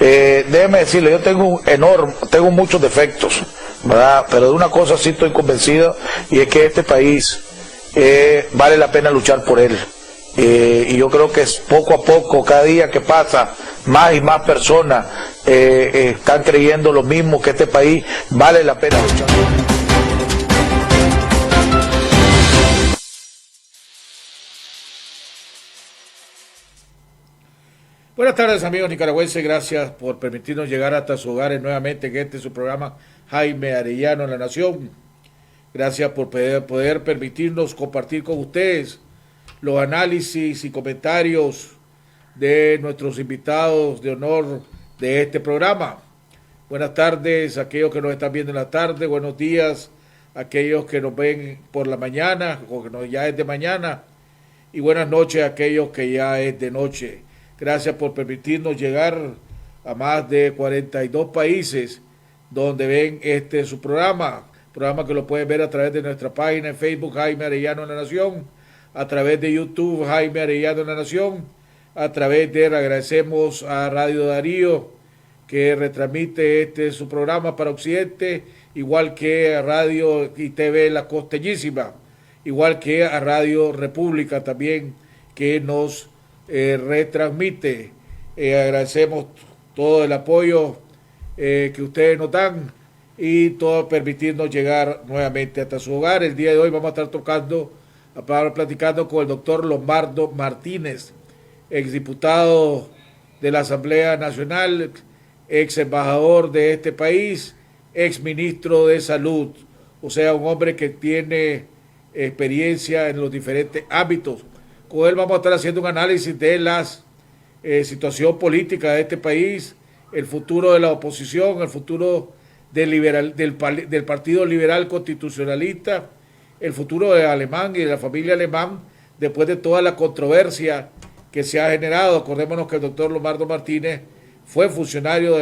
Déjeme decirle, yo tengo muchos defectos, ¿verdad? Pero de una cosa sí estoy convencido, y es que este país vale la pena luchar por él. Y yo creo que es poco a poco, cada día que pasa, más y más personas están creyendo lo mismo, que este país vale la pena luchar. Buenas tardes, amigos nicaragüenses, gracias por permitirnos llegar hasta sus hogares nuevamente, que este es su programa Jaime Arellano en la Nación. Gracias por poder permitirnos compartir con ustedes los análisis y comentarios de nuestros invitados de honor de este programa. Buenas tardes a aquellos que nos están viendo en la tarde, buenos días a aquellos que nos ven por la mañana o que ya es de mañana, y buenas noches a aquellos que ya es de noche. Gracias por permitirnos llegar a más de 42 países donde ven su programa que lo pueden ver a través de nuestra página en Facebook, Jaime Arellano en la Nación, a través de YouTube, Jaime Arellano en la Nación, a través de, agradecemos a Radio Darío, que retransmite su programa para Occidente, igual que a Radio y TV La Costeñísima, igual que a Radio República también, que nos retransmite. Agradecemos todo el apoyo que ustedes nos dan y todo permitirnos llegar nuevamente hasta su hogar. El día de hoy vamos a estar platicando con el doctor Lombardo Martínez, exdiputado de la Asamblea Nacional, ex embajador de este país, ex ministro de Salud, o sea, un hombre que tiene experiencia en los diferentes ámbitos. Con él vamos a estar haciendo un análisis de la situación política de este país, el futuro de la oposición, el futuro del Partido Liberal Constitucionalista, el futuro de Alemán y de la familia Alemán, después de toda la controversia que se ha generado. Acordémonos que el doctor Lombardo Martínez fue funcionario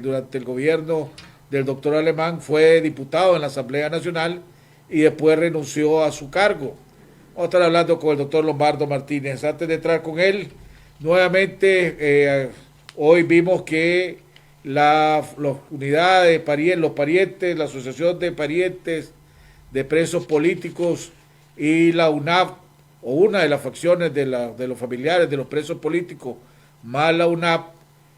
durante el gobierno del doctor Alemán, fue diputado en la Asamblea Nacional y después renunció a su cargo. Vamos a estar hablando con el doctor Lombardo Martínez. Antes de entrar con él, nuevamente, hoy vimos que las unidades, los parientes, la Asociación de Parientes de Presos Políticos y la UNAP, o una de las facciones de los familiares de los presos políticos, más la UNAP,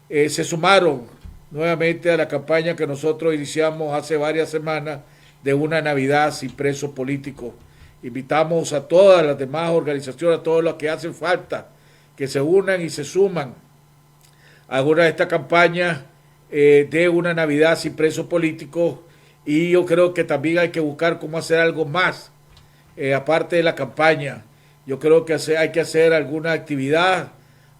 se sumaron nuevamente a la campaña que nosotros iniciamos hace varias semanas de una Navidad sin presos políticos. Invitamos a todas las demás organizaciones, a todos los que hacen falta, que se unan y se suman a una de esta campaña de una Navidad sin presos políticos. Y yo creo que también hay que buscar cómo hacer algo más, aparte de la campaña. Yo creo que hay que hacer alguna actividad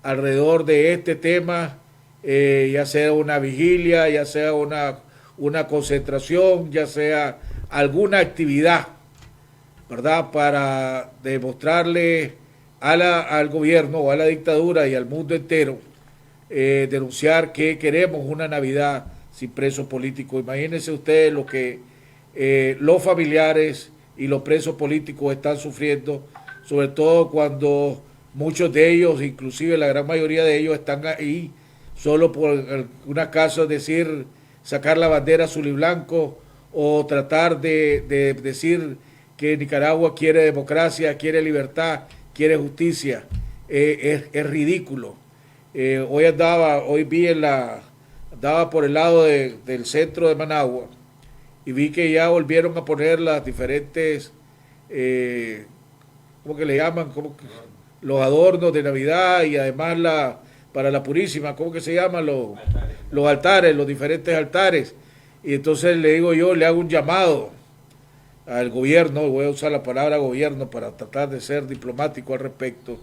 alrededor de este tema, ya sea una vigilia, ya sea una concentración, ya sea alguna actividad, ¿verdad?, para demostrarle al gobierno o a la dictadura y al mundo entero, denunciar que queremos una Navidad sin presos políticos. Imagínense ustedes lo que los familiares y los presos políticos están sufriendo, sobre todo cuando muchos de ellos, inclusive la gran mayoría de ellos, están ahí solo por alguna caso, decir, sacar la bandera azul y blanco, o tratar de decir que Nicaragua quiere democracia, quiere libertad, quiere justicia. Es ridículo. Hoy vi andaba por el lado del centro de Managua y vi que ya volvieron a poner las diferentes, ¿cómo que le llaman? Los adornos de Navidad, y además para la Purísima, ¿cómo que se llaman? Los altares, los diferentes altares. Y entonces le hago un llamado al gobierno, voy a usar la palabra gobierno para tratar de ser diplomático al respecto,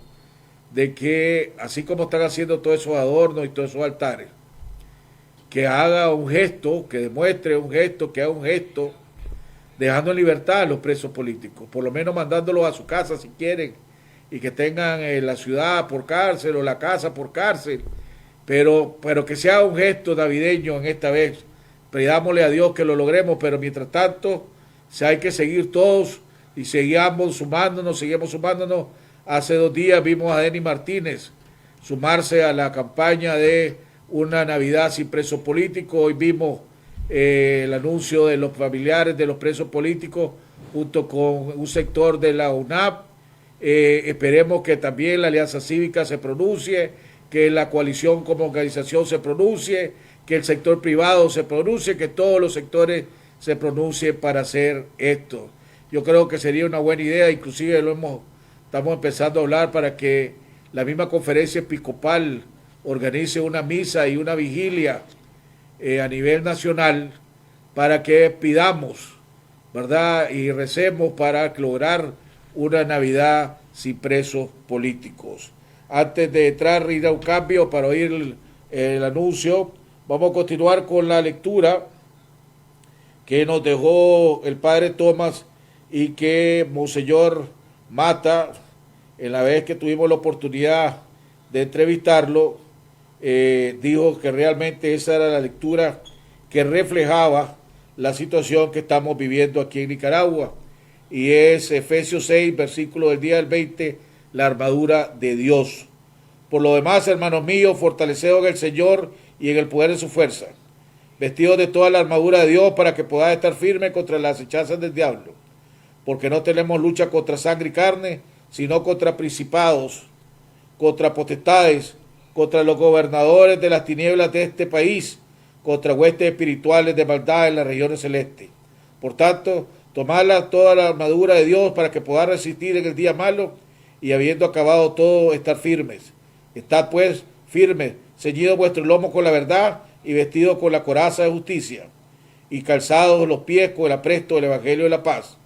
de que así como están haciendo todos esos adornos y todos esos altares, que haga un gesto, que demuestre un gesto, que haga un gesto, dejando en libertad a los presos políticos, por lo menos mandándolos a su casa si quieren, y que tengan la ciudad por cárcel o la casa por cárcel, pero que sea un gesto navideño en esta vez. Pidámosle a Dios que lo logremos, pero mientras tanto hay que seguir todos y seguimos sumándonos. Hace 2 días vimos a Denis Martínez sumarse a la campaña de una Navidad sin presos políticos. Hoy vimos el anuncio de los familiares de los presos políticos junto con un sector de la UNAP. Esperemos que también la Alianza Cívica se pronuncie, que la coalición como organización se pronuncie, que el sector privado se pronuncie, que todos los sectores se pronuncien para hacer esto. Yo creo que sería una buena idea, inclusive estamos empezando a hablar para que la misma conferencia episcopal organice una misa y una vigilia a nivel nacional para que pidamos, ¿verdad? Y recemos para lograr una Navidad sin presos políticos. Antes de entrar, ir a un cambio para oír el anuncio, vamos a continuar con la lectura que nos dejó el padre Tomás y que Monseñor Mata, en la vez que tuvimos la oportunidad de entrevistarlo, dijo que realmente esa era la lectura que reflejaba la situación que estamos viviendo aquí en Nicaragua, y es Efesios 6, versículo del día del 20, la armadura de Dios. Por lo demás, hermanos míos, fortaleceos en el Señor y en el poder de su fuerza, vestidos de toda la armadura de Dios para que podáis estar firmes contra las acechanzas del diablo, porque no tenemos lucha contra sangre y carne, sino contra principados, contra potestades, contra los gobernadores de las tinieblas de este país, contra huestes espirituales de maldad en las regiones celestes. Por tanto, tomad toda la armadura de Dios para que podáis resistir en el día malo, y habiendo acabado todo, estar firmes. Estad pues firmes, ceñidos vuestros lomos con la verdad, y vestidos con la coraza de justicia, y calzados los pies con el apresto del evangelio de la paz.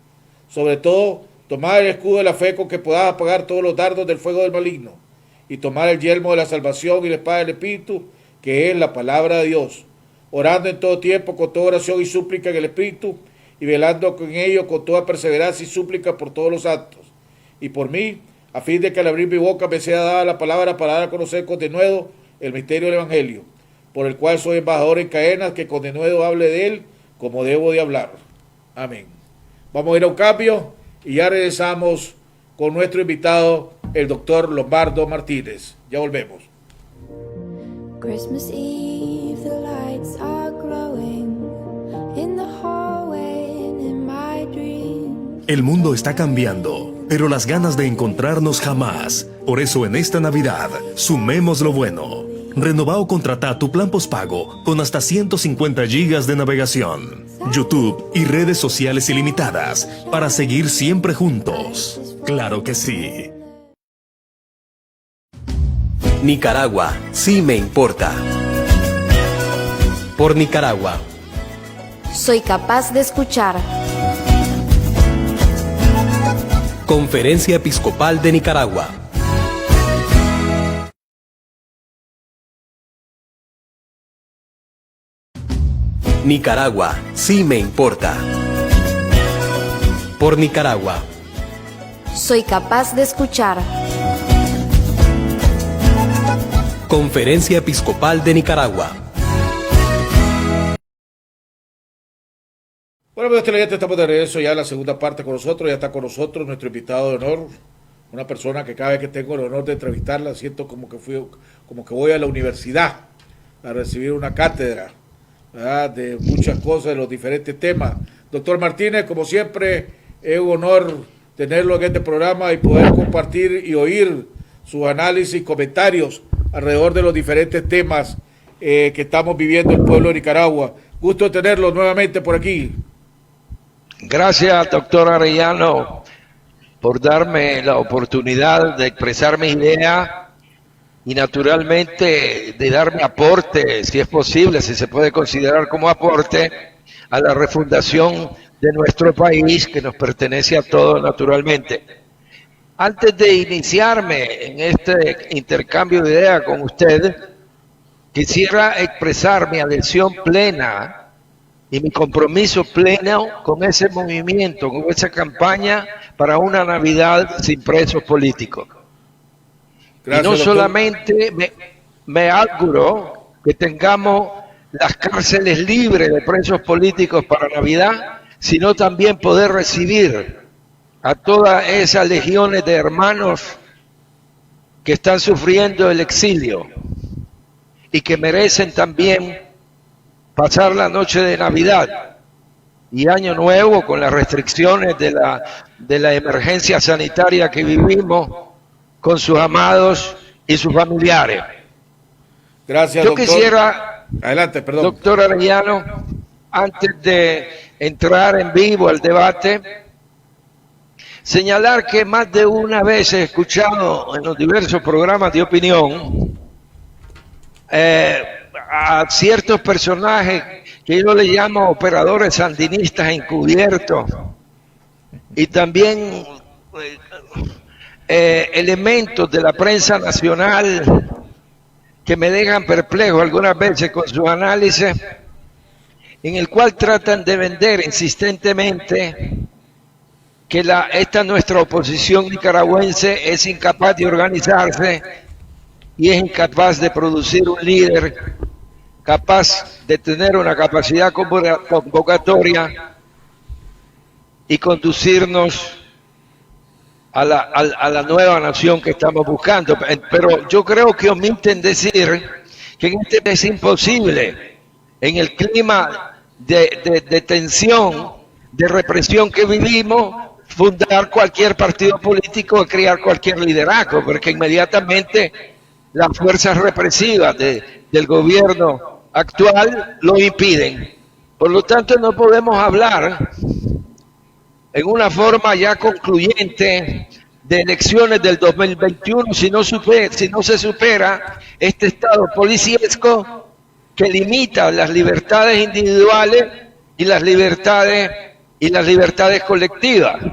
Sobre todo, tomad el escudo de la fe con que podáis apagar todos los dardos del fuego del maligno, y tomad el yelmo de la salvación y la espada del Espíritu, que es la palabra de Dios, orando en todo tiempo con toda oración y súplica en el Espíritu, y velando con ello con toda perseverancia y súplica por todos los actos. Y por mí, a fin de que al abrir mi boca me sea dada la palabra para dar a conocer con denuedo el misterio del Evangelio, por el cual soy embajador en cadenas, que con denuedo hable de él como debo de hablar. Amén. Vamos a ir a un cambio y ya regresamos con nuestro invitado, el doctor Lombardo Martínez. Ya volvemos. Christmas Eve, the lights are glowing in the hallway and in my dreams. El mundo está cambiando, pero las ganas de encontrarnos jamás. Por eso en esta Navidad, sumemos lo bueno. Renová o contratá tu plan postpago con hasta 150 gigas de navegación, YouTube y redes sociales ilimitadas para seguir siempre juntos. ¡Claro que sí! Nicaragua, sí me importa. Por Nicaragua. Soy capaz de escuchar. Conferencia Episcopal de Nicaragua. Nicaragua, sí me importa. Por Nicaragua. Soy capaz de escuchar. Conferencia Episcopal de Nicaragua. Bueno, pues estamos de regreso ya en la segunda parte con nosotros. Ya está con nosotros nuestro invitado de honor, una persona que cada vez que tengo el honor de entrevistarla siento como que voy a la universidad a recibir una cátedra, ¿verdad?, de muchas cosas, de los diferentes temas. Doctor Martínez, como siempre, es un honor tenerlo en este programa y poder compartir y oír sus análisis y comentarios alrededor de los diferentes temas que estamos viviendo el pueblo de Nicaragua. Gusto de tenerlo nuevamente por aquí. Gracias, doctor Arellano, por darme la oportunidad de expresar mi idea y naturalmente de darme aporte, si es posible, si se puede considerar como aporte, a la refundación de nuestro país, que nos pertenece a todos naturalmente. Antes de iniciarme en este intercambio de ideas con usted, quisiera expresar mi adhesión plena y mi compromiso pleno con ese movimiento, con esa campaña para una Navidad sin presos políticos. Gracias, y no doctor. Solamente me auguro que tengamos las cárceles libres de presos políticos para Navidad, sino también poder recibir a todas esas legiones de hermanos que están sufriendo el exilio y que merecen también pasar la noche de Navidad y Año Nuevo con las restricciones de la emergencia sanitaria que vivimos con sus amados y sus familiares. Gracias, Yo doctor. quisiera, Adelante, perdón. doctor Arellano, antes de entrar en vivo al debate, señalar que más de una vez he escuchado en los diversos programas de opinión a ciertos personajes que yo le llamo operadores sandinistas encubiertos y también elementos de la prensa nacional que me dejan perplejo algunas veces con su análisis, en el cual tratan de vender insistentemente que esta nuestra oposición nicaragüense es incapaz de organizarse y es incapaz de producir un líder capaz de tener una capacidad convocatoria y conducirnos a la nueva nación que estamos buscando. Pero yo creo que omiten decir que en este es imposible, en el clima de tensión, de represión que vivimos, fundar cualquier partido político o crear cualquier liderazgo, porque inmediatamente las fuerzas represivas del gobierno actual lo impiden. Por lo tanto, no podemos hablar en una forma ya concluyente de elecciones del 2021 si no se supera este estado policíesco que limita las libertades individuales y las libertades colectivas.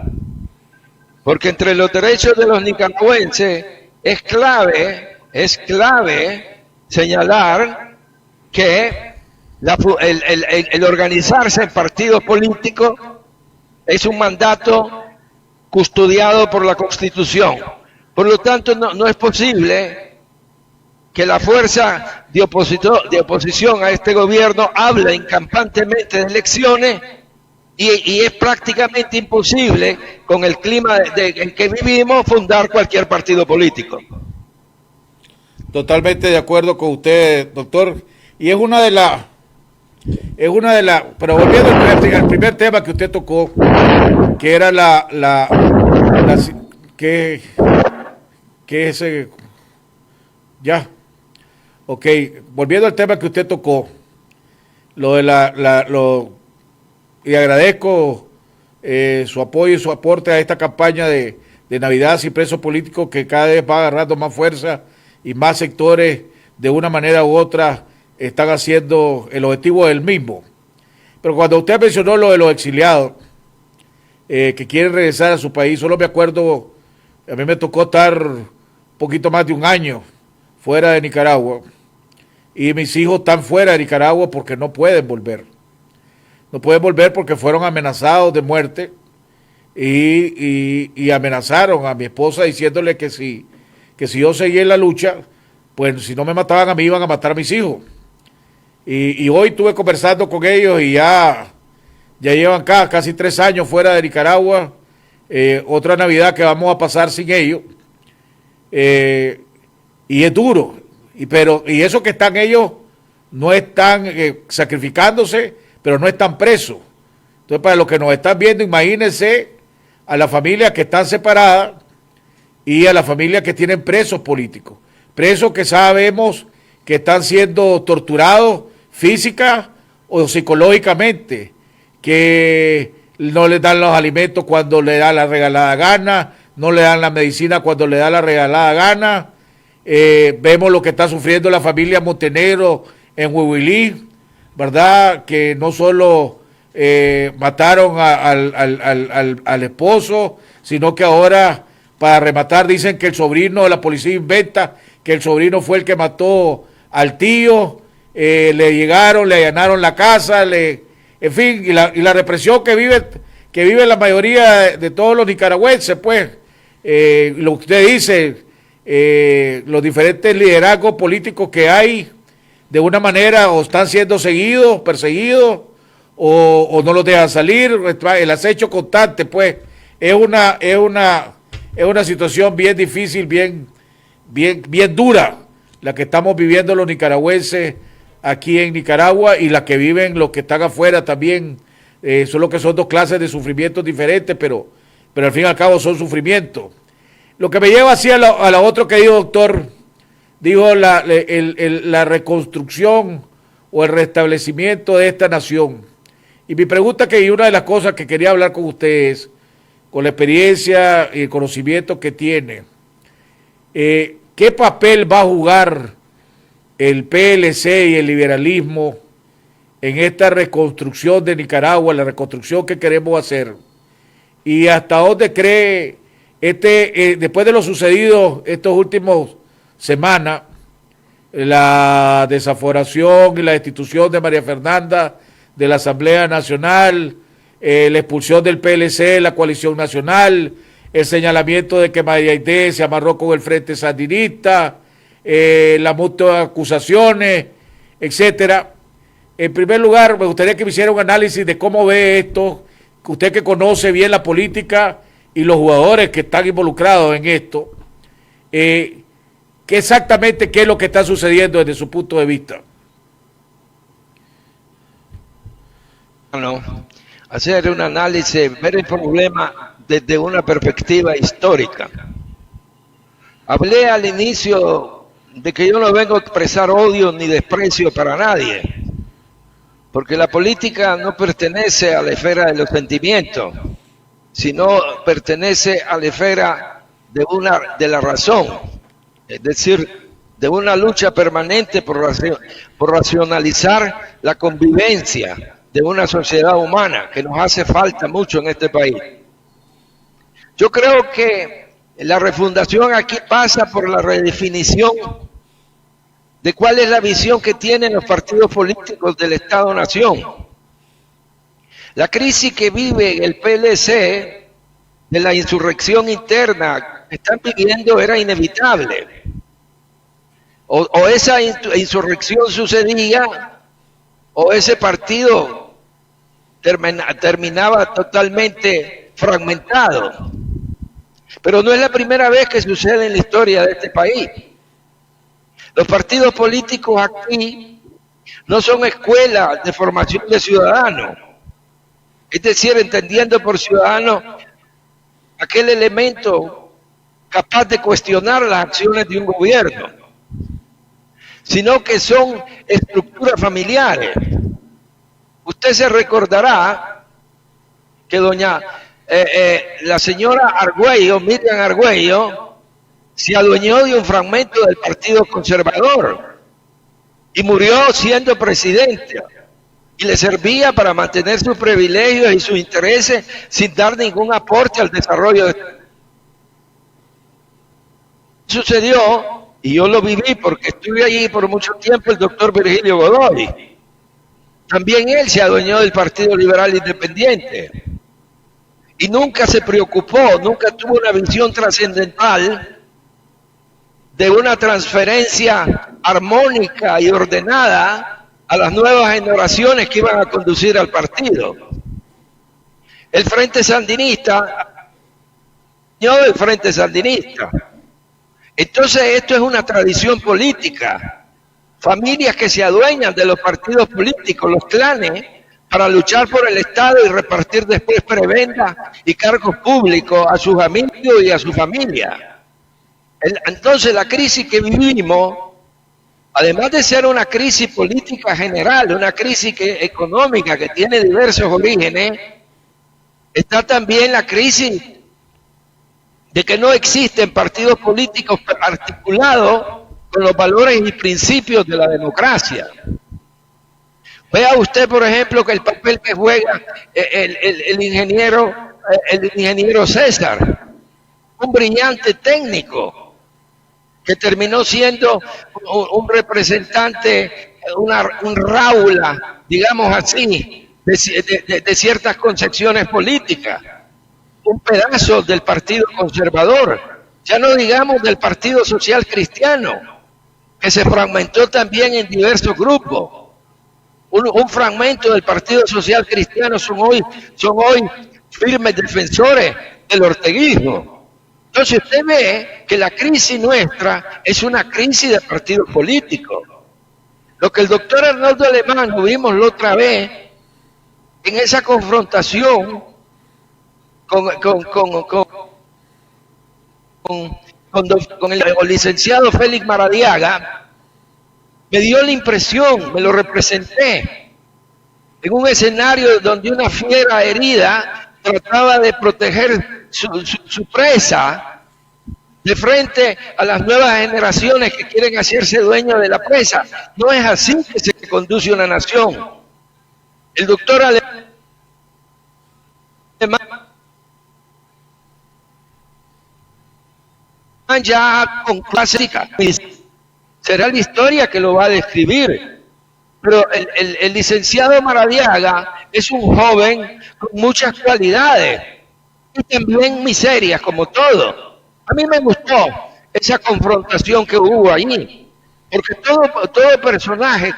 Porque entre los derechos de los nicaragüenses es clave señalar que el organizarse en partidos políticos es un mandato custodiado por la Constitución. Por lo tanto, no es posible que la fuerza de oposición a este gobierno hable incampantemente de elecciones y es prácticamente imposible, con el clima en que vivimos, fundar cualquier partido político. Totalmente de acuerdo con usted, doctor. Y pero volviendo al primer tema que usted tocó, que era volviendo al tema que usted tocó, y agradezco su apoyo y su aporte a esta campaña de Navidad sin presos políticos, que cada vez va agarrando más fuerza y más sectores de una manera u otra están haciendo el objetivo del mismo. Pero cuando usted mencionó lo de los exiliados que quieren regresar a su país, solo me acuerdo, a mí me tocó estar un poquito más de un año fuera de Nicaragua y mis hijos están fuera de Nicaragua porque no pueden volver. No pueden volver porque fueron amenazados de muerte y amenazaron a mi esposa diciéndole que si yo seguía en la lucha, pues si no me mataban a mí, iban a matar a mis hijos. Y hoy estuve conversando con ellos y ya llevan casi 3 años fuera de Nicaragua, otra Navidad que vamos a pasar sin ellos, y es duro, y eso que están ellos no están sacrificándose, pero no están presos. Entonces, para los que nos están viendo, imagínense a las familias que están separadas y a las familias que tienen presos políticos, presos que sabemos que están siendo torturados física o psicológicamente, que no les dan los alimentos cuando le da la regalada gana, no le dan la medicina cuando le da la regalada gana. Vemos lo que está sufriendo la familia Montenegro en Huihuilí, ¿verdad? Que no solo mataron al esposo, sino que ahora, para rematar, dicen que el sobrino de la policía inventa que el sobrino fue el que mató al tío. Le llegaron, le allanaron la casa, en fin, y la represión que vive la mayoría de todos los nicaragüenses, pues, lo que usted dice, los diferentes liderazgos políticos que hay, de una manera o están siendo seguidos, perseguidos, o no los dejan salir, el acecho constante, pues, es una situación bien difícil, bien dura la que estamos viviendo los nicaragüenses aquí en Nicaragua y la que viven los que están afuera también, solo que son dos clases de sufrimientos diferentes, pero al fin y al cabo son sufrimientos. Lo que me lleva así a la otro que dijo doctor, dijo la reconstrucción o el restablecimiento de esta nación. Y mi pregunta y una de las cosas que quería hablar con ustedes, con la experiencia y el conocimiento que tiene, ¿qué papel va a jugar el PLC y el liberalismo en esta reconstrucción de Nicaragua, la reconstrucción que queremos hacer? ¿Y hasta dónde cree, después de lo sucedido estos últimos semanas, la desaforación y la destitución de María Fernanda de la Asamblea Nacional, la expulsión del PLC, la coalición nacional, el señalamiento de que María Aidé se amarró con el Frente Sandinista, las mutuas acusaciones, etcétera? En primer lugar, me gustaría que me hiciera un análisis de cómo ve esto, usted que conoce bien la política y los jugadores que están involucrados en esto, qué es lo que está sucediendo desde su punto de vista. Bueno, hacer un análisis, ver el problema desde una perspectiva histórica. Hablé al inicio de que yo no vengo a expresar odio ni desprecio para nadie, porque la política no pertenece a la esfera de los sentimientos, sino pertenece a la esfera de la razón, es decir, de una lucha permanente por racionalizar la convivencia de una sociedad humana que nos hace falta mucho en este país. Yo creo que la refundación aquí pasa por la redefinición de cuál es la visión que tienen los partidos políticos del Estado-Nación. La crisis que vive el PLC de la insurrección interna que están viviendo era inevitable. O esa insurrección sucedía, o ese partido terminaba totalmente fragmentado. Pero no es la primera vez que sucede en la historia de este país. Los partidos políticos aquí no son escuelas de formación de ciudadanos. Es decir, entendiendo por ciudadano aquel elemento capaz de cuestionar las acciones de un gobierno, sino que son estructuras familiares. Usted se recordará que la señora Argüello, Miriam Argüello, se adueñó de un fragmento del Partido Conservador y murió siendo presidente, y le servía para mantener sus privilegios y sus intereses sin dar ningún aporte al desarrollo de... Sucedió, y yo lo viví porque estuve allí por mucho tiempo, el doctor Virgilio Godoy. También él se adueñó del Partido Liberal Independiente y nunca se preocupó, nunca tuvo una visión trascendental de una transferencia armónica y ordenada a las nuevas generaciones que iban a conducir al partido. El Frente Sandinista, yo del Frente Sandinista. Entonces esto es una tradición política. Familias que se adueñan de los partidos políticos, los clanes, para luchar por el Estado y repartir después prebendas y cargos públicos a sus amigos y a su familia. Entonces la crisis que vivimos, además de ser una crisis política general, una crisis económica que tiene diversos orígenes, está también la crisis de que no existen partidos políticos articulados con los valores y principios de la democracia. Vea usted, por ejemplo, que el papel que juega el ingeniero César, un brillante técnico, que terminó siendo un representante, un raula, digamos así, de ciertas concepciones políticas, un pedazo del Partido Conservador, ya no digamos del Partido Social Cristiano, que se fragmentó también en diversos grupos. Un fragmento del Partido Social Cristiano son hoy firmes defensores del orteguismo. Entonces usted ve que la crisis nuestra es una crisis de partidos políticos. Lo que el doctor Arnoldo Alemán, lo vimos la otra vez, en esa confrontación con el licenciado Félix Maradiaga, me dio la impresión, me lo representé, en un escenario donde una fiera herida trataba de proteger su presa de frente a las nuevas generaciones que quieren hacerse dueños de la presa. No es así que se conduce una nación. El doctor Alemán ya con clásica será la historia que lo va a describir, pero el licenciado Maradiaga es un joven con muchas cualidades y también miserias, como todo. A mí me gustó esa confrontación que hubo allí, porque todo personaje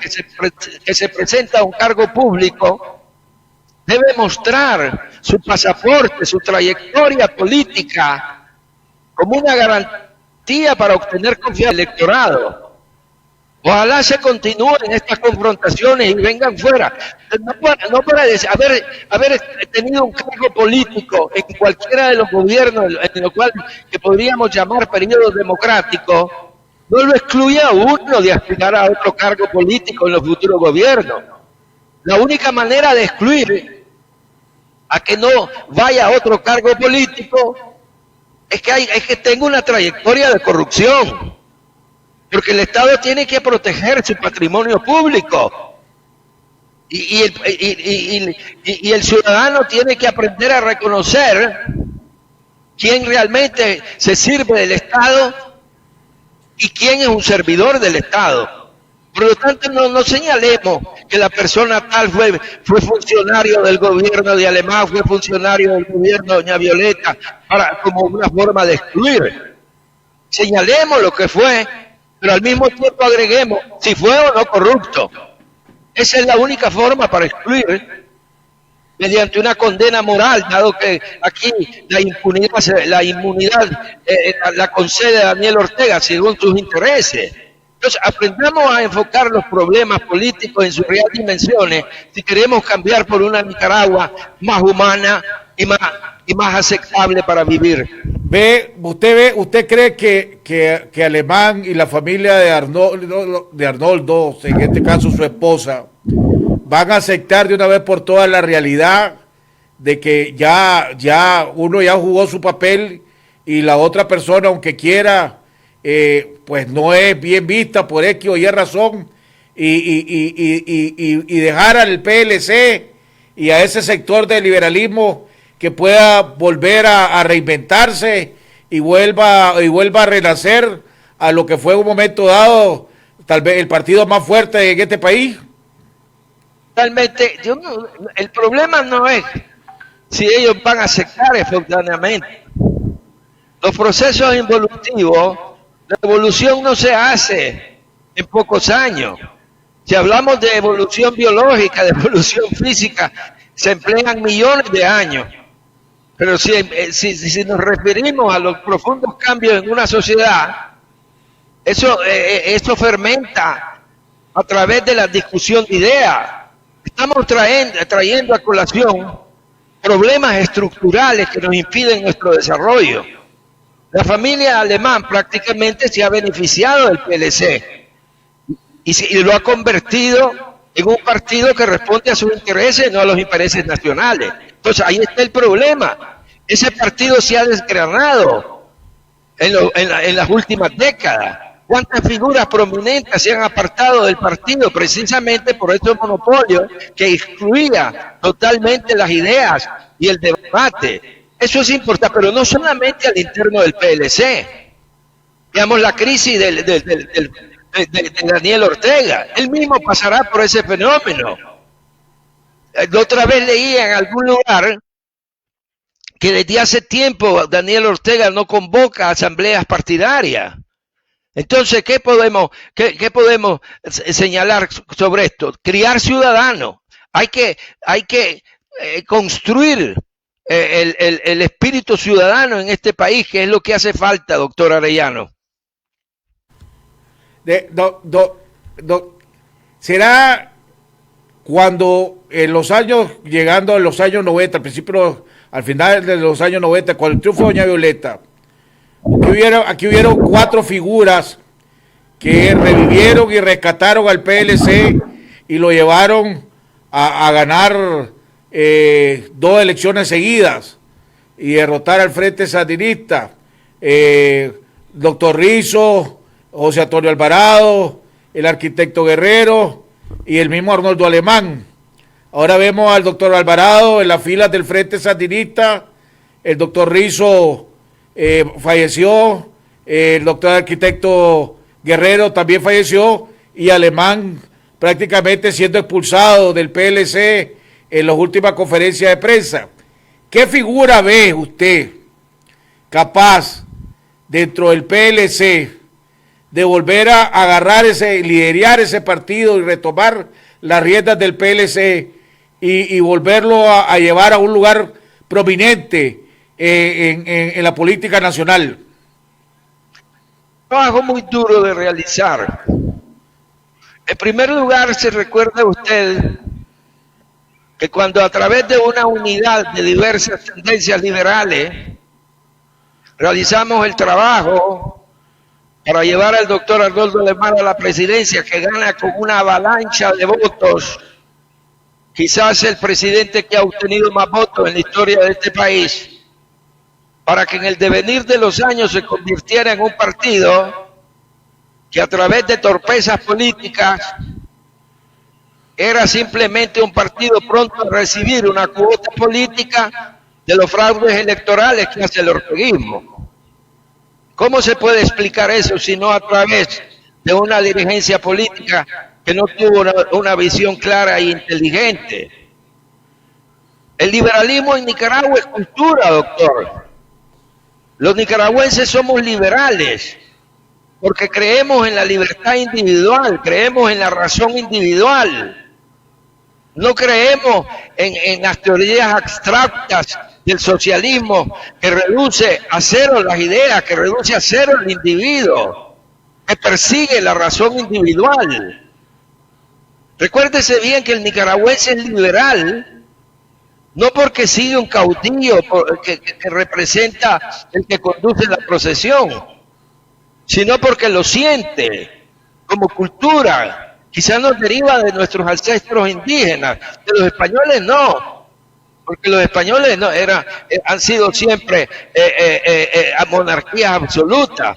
que se presenta a un cargo público debe mostrar su pasaporte, su trayectoria política, como una garantía para obtener confianza del electorado. Ojalá se continúen estas confrontaciones y vengan fuera. No para haber tenido un cargo político en cualquiera de los gobiernos en lo cual que podríamos llamar periodos democráticos, no lo excluye a uno de aspirar a otro cargo político en los futuros gobiernos. La única manera de excluir a que no vaya a otro cargo político es que tenga una trayectoria de corrupción, porque el Estado tiene que proteger su patrimonio público y el ciudadano tiene que aprender a reconocer quién realmente se sirve del Estado y quién es un servidor del Estado. Por lo tanto, no señalemos que la persona tal fue funcionario del gobierno de Alemán, fue funcionario del gobierno de doña Violeta, como una forma de excluir. Señalemos lo que fue, pero al mismo tiempo agreguemos si fue o no corrupto. Esa es la única forma para excluir, mediante una condena moral, dado que aquí la inmunidad la concede Daniel Ortega según sus intereses. Entonces, aprendamos a enfocar los problemas políticos en sus reales dimensiones si queremos cambiar por una Nicaragua más humana y más aceptable para vivir. ¿Usted cree que Alemán y la familia de Arnoldo, en este caso su esposa, van a aceptar de una vez por todas la realidad de que uno ya jugó su papel y la otra persona, aunque quiera, pues no es bien vista por X o Y razón, y dejar al PLC y a ese sector del liberalismo que pueda volver a reinventarse y vuelva a renacer a lo que fue en un momento dado tal vez el partido más fuerte en este país? Realmente, el problema no es si ellos van a aceptar espontáneamente. Los procesos involutivos, la evolución no se hace en pocos años. Si hablamos de evolución biológica, de evolución física, se emplean millones de años. Pero si nos referimos a los profundos cambios en una sociedad, eso fermenta a través de la discusión de ideas. Estamos trayendo a colación problemas estructurales que nos impiden nuestro desarrollo. La familia Alemán prácticamente se ha beneficiado del PLC y lo ha convertido en un partido que responde a sus intereses, no a los intereses nacionales. Entonces ahí está el problema. Ese partido se ha desgranado en las últimas décadas. ¿Cuántas figuras prominentes se han apartado del partido precisamente por estos monopolios que excluía totalmente las ideas y el debate? Eso es importante, pero no solamente al interno del PLC. Digamos, la crisis de Daniel Ortega, él mismo pasará por ese fenómeno. La otra vez leía en algún lugar que desde hace tiempo Daniel Ortega no convoca asambleas partidarias. Entonces, ¿qué podemos señalar sobre esto? Criar ciudadanos. Hay que construir el espíritu ciudadano en este país, que es lo que hace falta, doctor Arellano. ¿Será cuando en los años, llegando a los años 90, al final de los años 90, con el triunfo de Doña Violeta, aquí hubieron 4 figuras que revivieron y rescataron al PLC y lo llevaron a ganar 2 elecciones seguidas y derrotar al Frente Sandinista? Doctor Rizo, José Antonio Alvarado, el arquitecto Guerrero y el mismo Arnoldo Alemán. Ahora vemos al doctor Alvarado en las filas del Frente Sandinista, el doctor Rizo falleció, el doctor arquitecto Guerrero también falleció y Alemán prácticamente siendo expulsado del PLC en las últimas conferencias de prensa. ¿Qué figura ve usted capaz dentro del PLC de volver a agarrar liderar ese partido y retomar las riendas del PLC y volverlo a llevar a un lugar prominente en la política nacional? Trabajo muy duro de realizar. En primer lugar, se recuerda usted que cuando a través de una unidad de diversas tendencias liberales realizamos el trabajo para llevar al doctor Arnoldo Alemán a la presidencia, que gana con una avalancha de votos, quizás el presidente que ha obtenido más votos en la historia de este país, para que en el devenir de los años se convirtiera en un partido que a través de torpezas políticas era simplemente un partido pronto a recibir una cuota política de los fraudes electorales que hace el orteguismo. ¿Cómo se puede explicar eso si no a través de una dirigencia política que no tuvo una visión clara e inteligente? El liberalismo en Nicaragua es cultura, doctor. Los nicaragüenses somos liberales porque creemos en la libertad individual, creemos en la razón individual. No creemos en las teorías abstractas del socialismo que reduce a cero las ideas, que reduce a cero el individuo, que persigue la razón individual. Recuérdese bien que el nicaragüense es liberal, no porque sigue un caudillo que representa el que conduce la procesión, sino porque lo siente como cultura. Quizás nos deriva de nuestros ancestros indígenas, de los españoles no, porque los españoles no han sido siempre monarquías absolutas,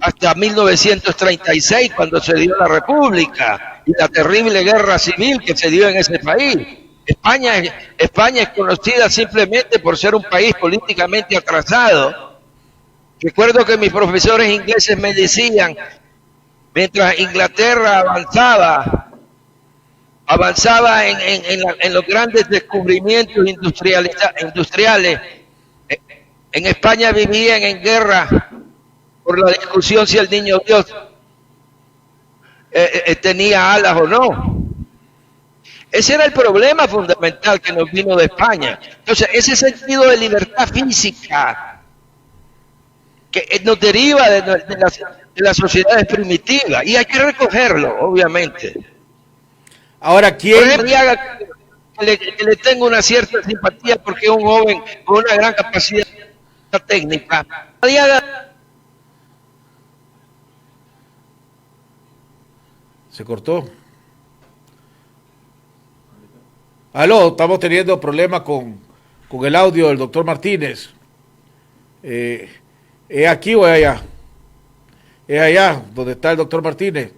hasta 1936 cuando se dio la República y la terrible guerra civil que se dio en ese país. España es conocida simplemente por ser un país políticamente atrasado. Recuerdo que mis profesores ingleses me decían, mientras Inglaterra avanzaba en los grandes descubrimientos industriales, en España vivían en guerra por la discusión si el niño Dios tenía alas o no. Ese era el problema fundamental que nos vino de España. Entonces, ese sentido de libertad física que nos deriva de las sociedades primitivas, y hay que recogerlo, obviamente. Ahora, ¿quién? Que le tengo una cierta simpatía porque es un joven con una gran capacidad técnica. Se cortó. Aló, estamos teniendo problemas con el audio del doctor Martínez. ¿Es aquí o es allá? Es allá, donde está el doctor Martínez.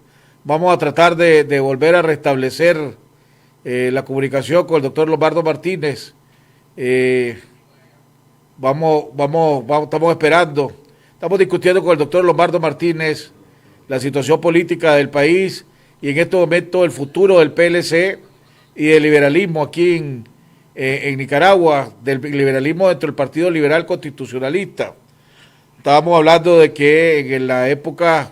Vamos a tratar de volver a restablecer la comunicación con el doctor Lombardo Martínez. Estamos esperando. Estamos discutiendo con el doctor Lombardo Martínez la situación política del país y en este momento el futuro del PLC y del liberalismo aquí en Nicaragua, del liberalismo dentro del Partido Liberal Constitucionalista. Estábamos hablando de que en la época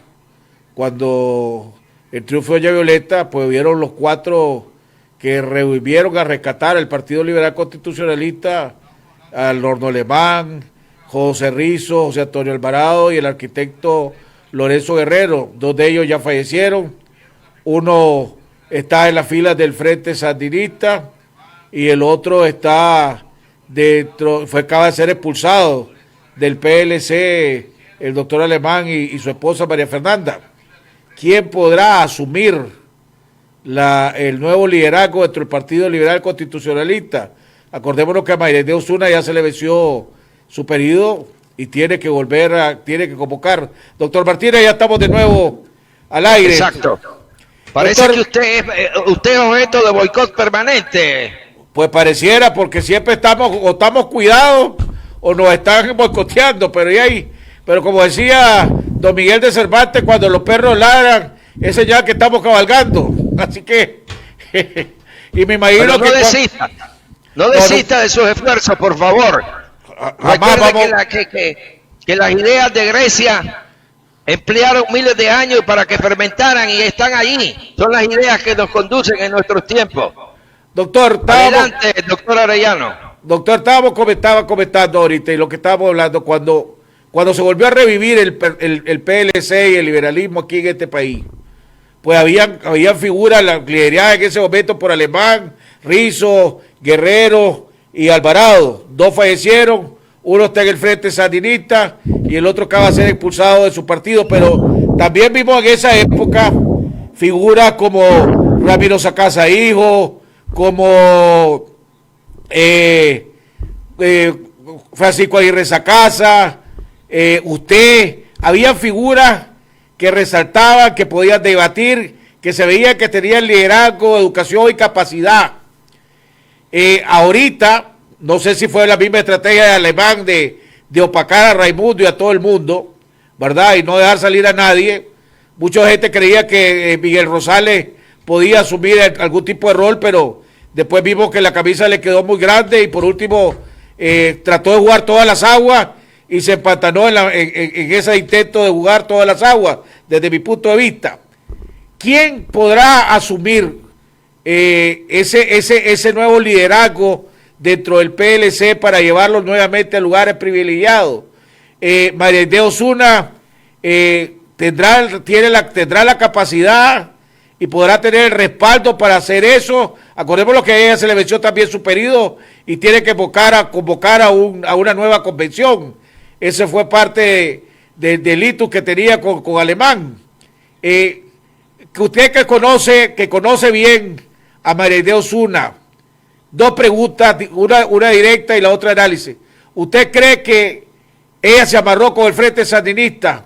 cuando el triunfo de Doña Violeta, pues vieron los 4 que revivieron a rescatar el Partido Liberal Constitucionalista, al Horno Alemán, José Rizo, José Antonio Alvarado y el arquitecto Lorenzo Guerrero. 2 de ellos ya fallecieron. Uno está en las filas del Frente Sandinista y el otro está acaba de ser expulsado del PLC, el doctor Alemán y su esposa María Fernanda. ¿Quién podrá asumir el nuevo liderazgo dentro del Partido Liberal Constitucionalista? Acordémonos que a Mayres de Osuna ya se le venció su periodo y tiene que tiene que convocar. Doctor Martínez, ya estamos de nuevo al aire. Exacto. Parece que usted es objeto de boicot permanente. Pues pareciera, porque siempre estamos cuidados o nos están boicoteando, pero como decía don Miguel de Cervantes, cuando los perros ladran, es señal que estamos cabalgando. Así que, y me imagino pero no que... No desista de sus esfuerzos, por favor. Recuerde que las ideas de Grecia emplearon miles de años para que fermentaran y están allí. Son las ideas que nos conducen en nuestros tiempos. Doctor, adelante, doctor Arellano. Doctor, estaba comentando ahorita y lo que estábamos hablando cuando se volvió a revivir el PLC y el liberalismo aquí en este país. Pues habían figuras lideradas en ese momento por Alemán, Rizo, Guerrero y Alvarado. 2 fallecieron, uno está en el Frente Sandinista y el otro acaba de ser expulsado de su partido, pero también vimos en esa época figuras como Ramiro Sacasa Hijo, como Francisco Aguirre Sacasa, había figuras que resaltaban, que podían debatir, que se veía que tenían liderazgo, educación y capacidad. Ahorita, no sé si fue la misma estrategia de Alemán de opacar a Raimundo y a todo el mundo, ¿verdad? Y no dejar salir a nadie. Mucha gente creía que Miguel Rosales podía asumir algún tipo de rol, pero después vimos que la camisa le quedó muy grande y por último trató de jugar todas las aguas y se empantanó en ese intento de jugar todas las aguas, desde mi punto de vista. ¿Quién podrá asumir ese nuevo liderazgo dentro del PLC para llevarlo nuevamente a lugares privilegiados? María de Osuna tendrá la capacidad y podrá tener el respaldo para hacer eso. Acordémonos que a ella se le venció también su periodo y tiene que convocar a una nueva convención. Ese fue parte del delito que tenía con Alemán. Que usted que conoce bien a María de Osuna, 2 preguntas, una directa y la otra análisis. ¿Usted cree que ella se amarró con el Frente Sandinista,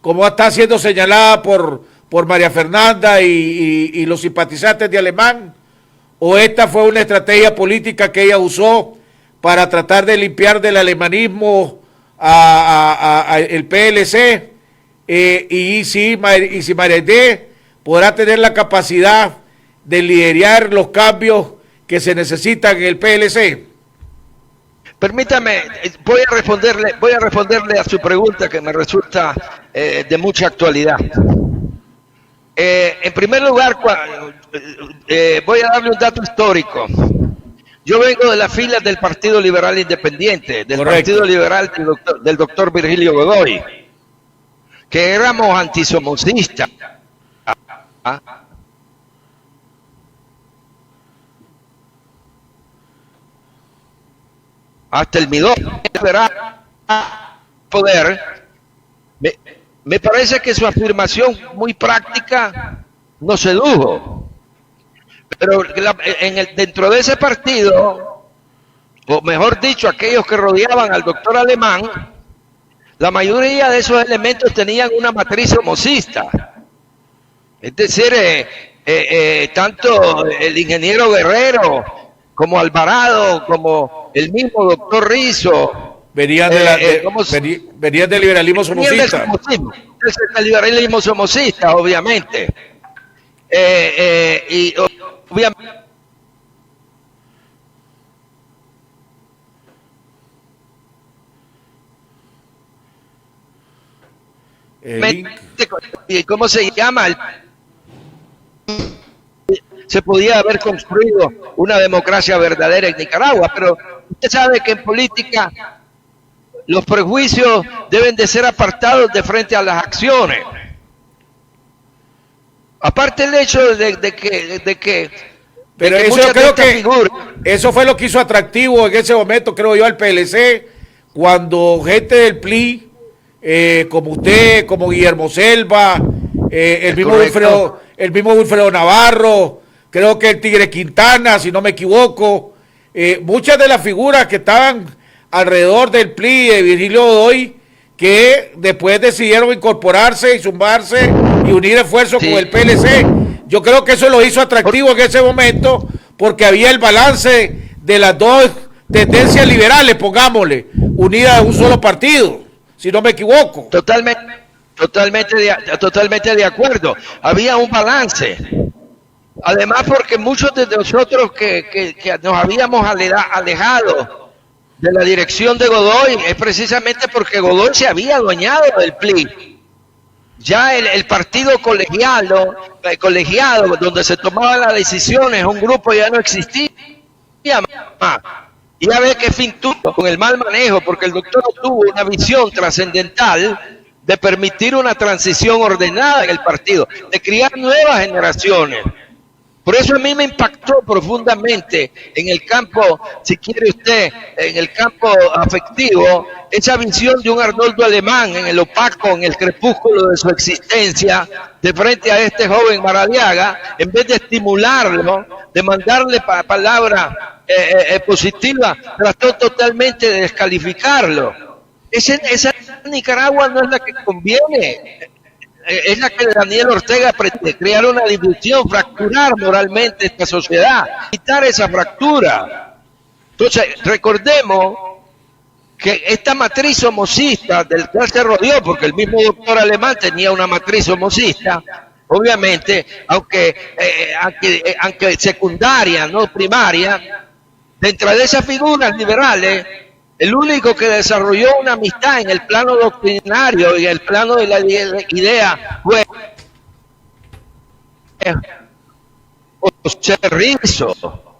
como está siendo señalada por María Fernanda y los simpatizantes de Alemán? ¿O esta fue una estrategia política que ella usó para tratar de limpiar del alemanismo el PLC? Y si María D podrá tener la capacidad de liderar los cambios que se necesitan en el PLC. Permítame, voy a responderle a su pregunta que me resulta de mucha actualidad. En primer lugar, voy a darle un dato histórico. Yo vengo de las filas del Partido Liberal Independiente, del Correcto. Partido Liberal del doctor Virgilio Godoy, que éramos antisomocistas. Hasta el midón verá poder. Me parece que su afirmación muy práctica nos sedujo. Pero dentro de ese partido, o mejor dicho, aquellos que rodeaban al doctor Alemán, la mayoría de esos elementos tenían una matriz homocista. Es decir, tanto el ingeniero Guerrero como Alvarado, como el mismo doctor Rizo, Venían del liberalismo somocista. Del liberalismo somocista, obviamente. Y obviamente ¿cómo se llama? se podía haber construido una democracia verdadera en Nicaragua. Pero usted sabe que en política los prejuicios deben de ser apartados de frente a las acciones. Aparte el hecho de que pero de que eso muchas yo creo de estas que figuras, eso fue lo que hizo atractivo en ese momento, creo yo, al PLC, cuando gente del PLI, como usted, como Guillermo Selva, el mismo Wilfredo Navarro, creo que el Tigre Quintana, si no me equivoco, muchas de las figuras que estaban alrededor del PLI de Virgilio Godoy, que después decidieron incorporarse y sumarse y unir esfuerzos con el PLC. Yo creo que eso lo hizo atractivo en ese momento, porque había el balance de las dos tendencias liberales, pongámosle, unidas a un solo partido, si no me equivoco. totalmente de acuerdo. Había un balance. Además, porque muchos de nosotros que nos habíamos alejado de la dirección de Godoy es precisamente porque Godoy se había adueñado del PLI. Ya el partido colegiado donde se tomaban las decisiones, un grupo ya no existía más. Y ya ve que fin tuvo con el mal manejo, porque el doctor tuvo una visión trascendental de permitir una transición ordenada en el partido, de criar nuevas generaciones. Por eso a mí me impactó profundamente en el campo, si quiere usted, en el campo afectivo, esa visión de un Arnoldo Alemán en el opaco, en el crepúsculo de su existencia, de frente a este joven Maradiaga, en vez de estimularlo, de mandarle palabras positivas, trató totalmente de descalificarlo. Esa Nicaragua no es la que conviene. Es la que Daniel Ortega pretende, crear una división, fracturar moralmente esta sociedad, quitar esa fractura. Entonces, recordemos que esta matriz homocista del cual se rodeó, porque el mismo doctor Alemán tenía una matriz homocista, obviamente, aunque secundaria, no primaria, dentro de esas figuras liberales, el único que desarrolló una amistad en el plano doctrinario y en el plano de la idea fue José Rizzo.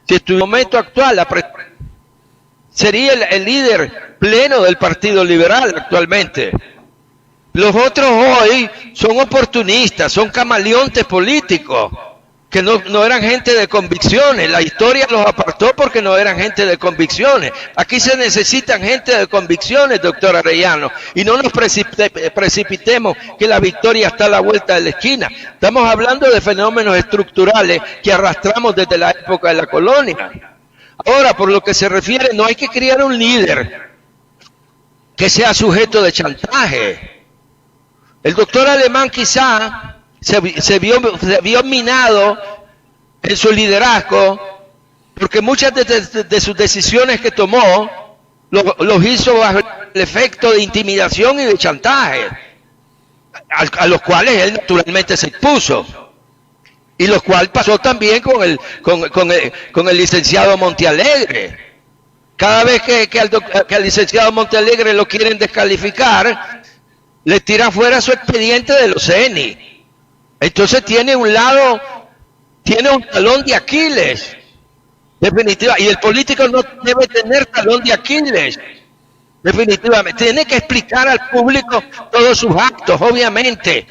Si en tu momento actual sería el líder pleno del Partido Liberal actualmente. Los otros hoy son oportunistas, son camaleontes políticos, que no eran gente de convicciones. La historia los apartó porque no eran gente de convicciones. Aquí se necesitan gente de convicciones, doctor Arellano, y no nos precipitemos que la victoria está a la vuelta de la esquina. Estamos hablando de fenómenos estructurales que arrastramos desde la época de la colonia. Ahora, por lo que se refiere, no hay que crear un líder que sea sujeto de chantaje. El doctor Alemán quizá se vio minado en su liderazgo, porque muchas de sus decisiones que tomó los hizo bajo el efecto de intimidación y de chantaje, a los cuales él naturalmente se expuso, y los cuales pasó también con el licenciado Montealegre. Cada vez que al licenciado Montealegre lo quieren descalificar, le tiran fuera su expediente de los CENI. Entonces tiene un talón de Aquiles, definitivamente, y el político no debe tener talón de Aquiles, definitivamente. Tiene que explicar al público todos sus actos, obviamente,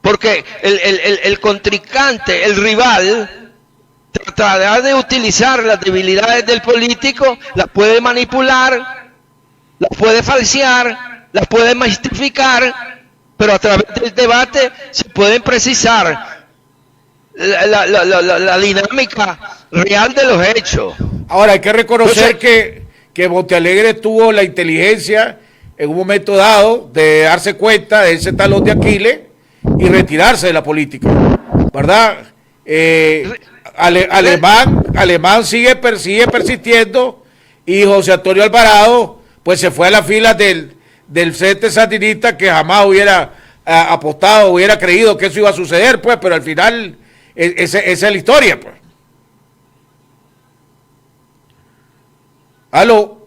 porque el contrincante, el rival, tratará de utilizar las debilidades del político, las puede manipular, las puede falsear, las puede mistificar, pero a través del debate se pueden precisar la dinámica real de los hechos. Ahora, hay que reconocer que Montealegre tuvo la inteligencia en un momento dado de darse cuenta de ese talón de Aquiles y retirarse de la política, ¿verdad? Alemán sigue persistiendo, y José Antonio Alvarado pues se fue a las filas del Frente Sandinista, que jamás hubiera apostado, hubiera creído que eso iba a suceder, pues, pero al final esa es la historia, pues. Aló,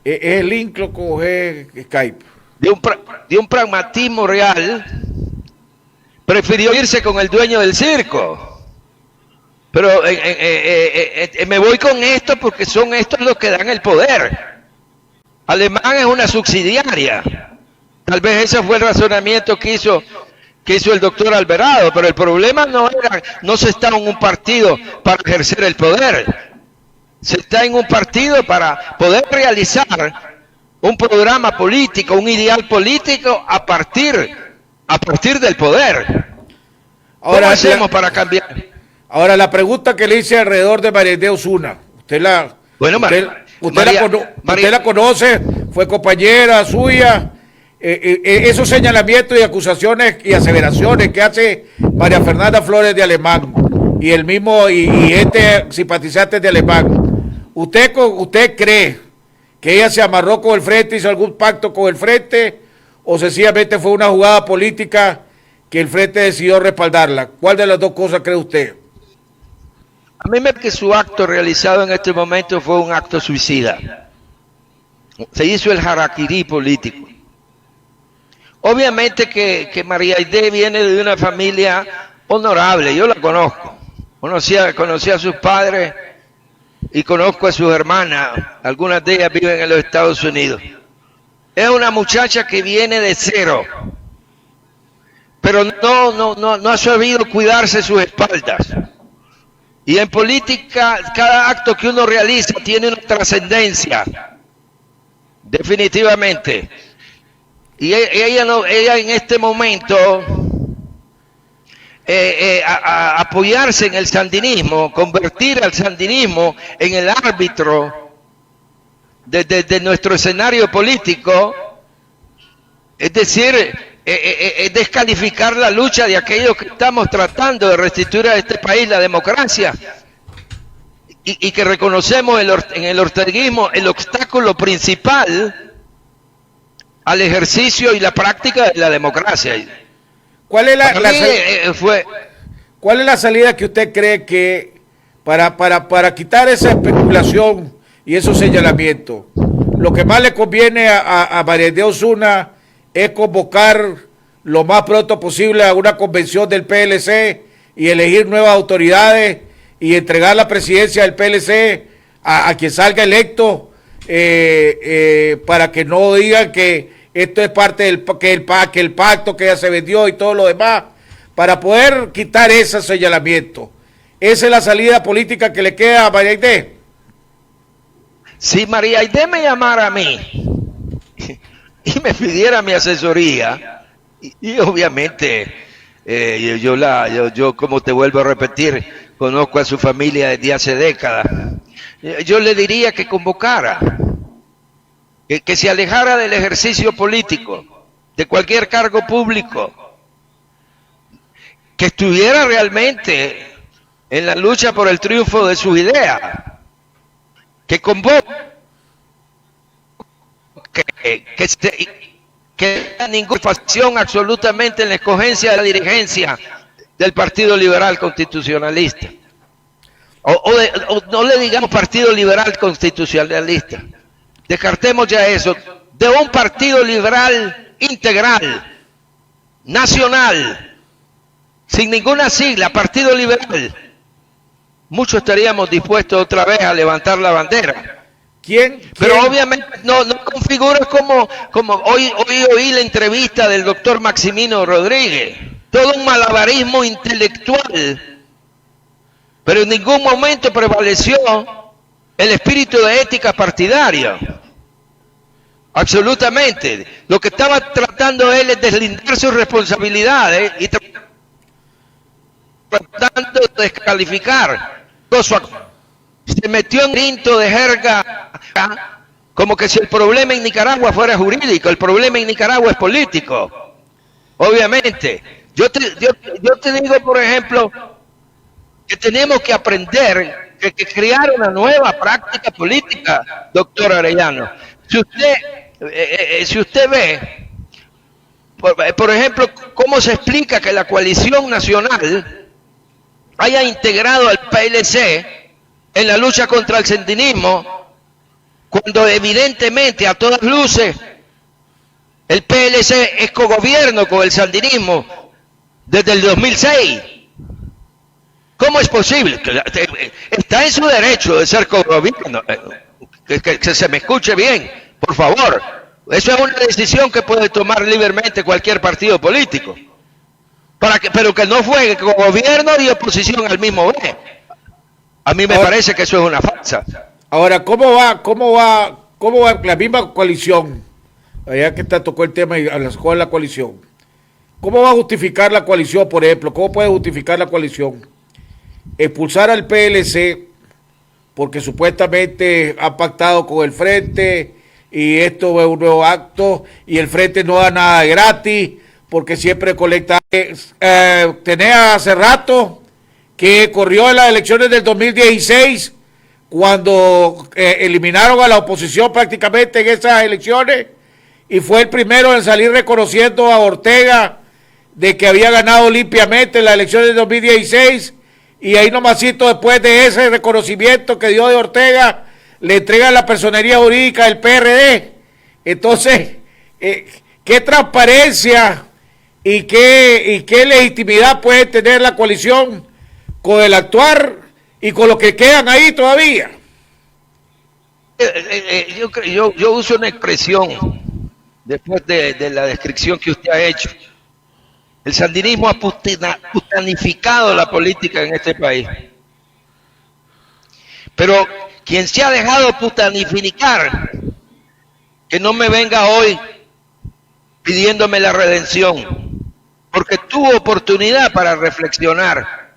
es el link, lo coge Skype. De un pragmatismo real, prefirió irse con el dueño del circo. Pero me voy con esto porque son estos los que dan el poder. Alemán es una subsidiaria. Tal vez ese fue el razonamiento que hizo el doctor Alvarado, pero el problema no se está en un partido para ejercer el poder. Se está en un partido para poder realizar un programa político, un ideal político a partir del poder. Ahora, ¿Cómo hacemos para cambiar? Ahora, la pregunta que le hice alrededor de María de Osuna, usted la conoce, fue compañera suya, esos señalamientos y acusaciones y aseveraciones que hace María Fernanda Flores de Alemán y el mismo y simpatizante de Alemán, ¿usted cree que ella se amarró con el Frente, hizo algún pacto con el Frente o sencillamente fue una jugada política que el Frente decidió respaldarla? ¿Cuál de las dos cosas cree usted? A mí me parece que su acto realizado en este momento fue un acto suicida. Se hizo el harakiri político. Obviamente que María Aidé viene de una familia honorable, yo la conozco. Conocí a sus padres y conozco a sus hermanas. Algunas de ellas viven en los Estados Unidos. Es una muchacha que viene de cero, pero no ha sabido cuidarse sus espaldas. Y en política, cada acto que uno realiza tiene una trascendencia, definitivamente. Y ella en este momento, apoyarse en el sandinismo, convertir al sandinismo en el árbitro de nuestro escenario político, es decir, es descalificar la lucha de aquellos que estamos tratando de restituir a este país la democracia y que reconocemos en el orteguismo el obstáculo principal al ejercicio y la práctica de la democracia. ¿Cuál es la salida que usted cree que para quitar esa especulación y esos señalamientos? Lo que más le conviene a María de Osuna es convocar lo más pronto posible a una convención del PLC y elegir nuevas autoridades y entregar la presidencia del PLC a quien salga electo, para que no digan que esto es parte del que el pacto que ya se vendió y todo lo demás, para poder quitar ese señalamiento. ¿Esa es la salida política que le queda a María Aidé? Si María Aidé me llamara a mí y me pidiera mi asesoría, y obviamente yo como te vuelvo a repetir, conozco a su familia desde hace décadas, yo le diría que convocara, que se alejara del ejercicio político, de cualquier cargo público, que estuviera realmente en la lucha por el triunfo de sus ideas, que convoque, que no haya ninguna facción absolutamente en la escogencia de la dirigencia del Partido Liberal Constitucionalista. O no le digamos Partido Liberal Constitucionalista. Descartemos ya eso. De un Partido Liberal integral, nacional, sin ninguna sigla, Partido Liberal. Muchos estaríamos dispuestos otra vez a levantar la bandera. ¿Quién? Pero obviamente no configura como hoy oí la entrevista del doctor Maximino Rodríguez. Todo un malabarismo intelectual. Pero en ningún momento prevaleció el espíritu de ética partidaria. Absolutamente. Lo que estaba tratando él es deslindar sus responsabilidades y tratando de descalificar su acción. Se metió en un grito de jerga como que si el problema en Nicaragua fuera jurídico, el problema en Nicaragua es político. Obviamente. Yo te digo, por ejemplo, que tenemos que aprender que crear una nueva práctica política, doctor Arellano. Si usted ve, por ejemplo, cómo se explica que la coalición nacional haya integrado al PLC en la lucha contra el sandinismo, cuando evidentemente a todas luces el PLC es cogobierno con el sandinismo desde el 2006. ¿Cómo es posible? Está en su derecho de ser co-gobierno. Que se me escuche bien, por favor. Eso es una decisión que puede tomar libremente cualquier partido político. Pero que no juegue con gobierno y oposición al mismo vez. A mí me parece que eso es una farsa. Ahora, ¿cómo va la misma coalición? Allá que te tocó el tema y a la coalición. ¿Cómo va a justificar la coalición, por ejemplo? ¿Cómo puede justificar la coalición? Expulsar al PLC porque supuestamente ha pactado con el Frente y esto es un nuevo acto y el Frente no da nada gratis porque siempre colecta. Tenía hace rato que corrió en las elecciones del 2016 cuando eliminaron a la oposición prácticamente en esas elecciones y fue el primero en salir reconociendo a Ortega de que había ganado limpiamente en las elecciones del 2016 y ahí nomasito después de ese reconocimiento que dio de Ortega le entregan la personería jurídica del PRD. Entonces, ¿qué transparencia y qué legitimidad puede tener la coalición con el actuar y con los que quedan ahí todavía? Yo uso una expresión después de la descripción que usted ha hecho. El sandinismo ha putanificado la política en este país. Pero quien se ha dejado putanificar, que no me venga hoy pidiéndome la redención, porque tuvo oportunidad para reflexionar.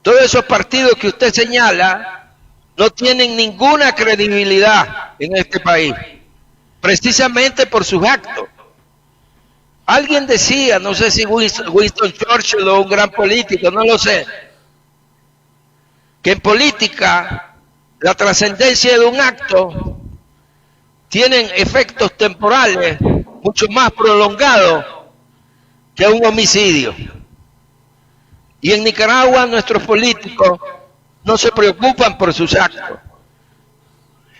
Todos esos partidos que usted señala no tienen ninguna credibilidad en este país, precisamente por sus actos. Alguien decía, no sé si Winston Churchill o un gran político, no lo sé, que en política la trascendencia de un acto tienen efectos temporales mucho más prolongados que un homicidio. Y en Nicaragua nuestros políticos no se preocupan por sus actos.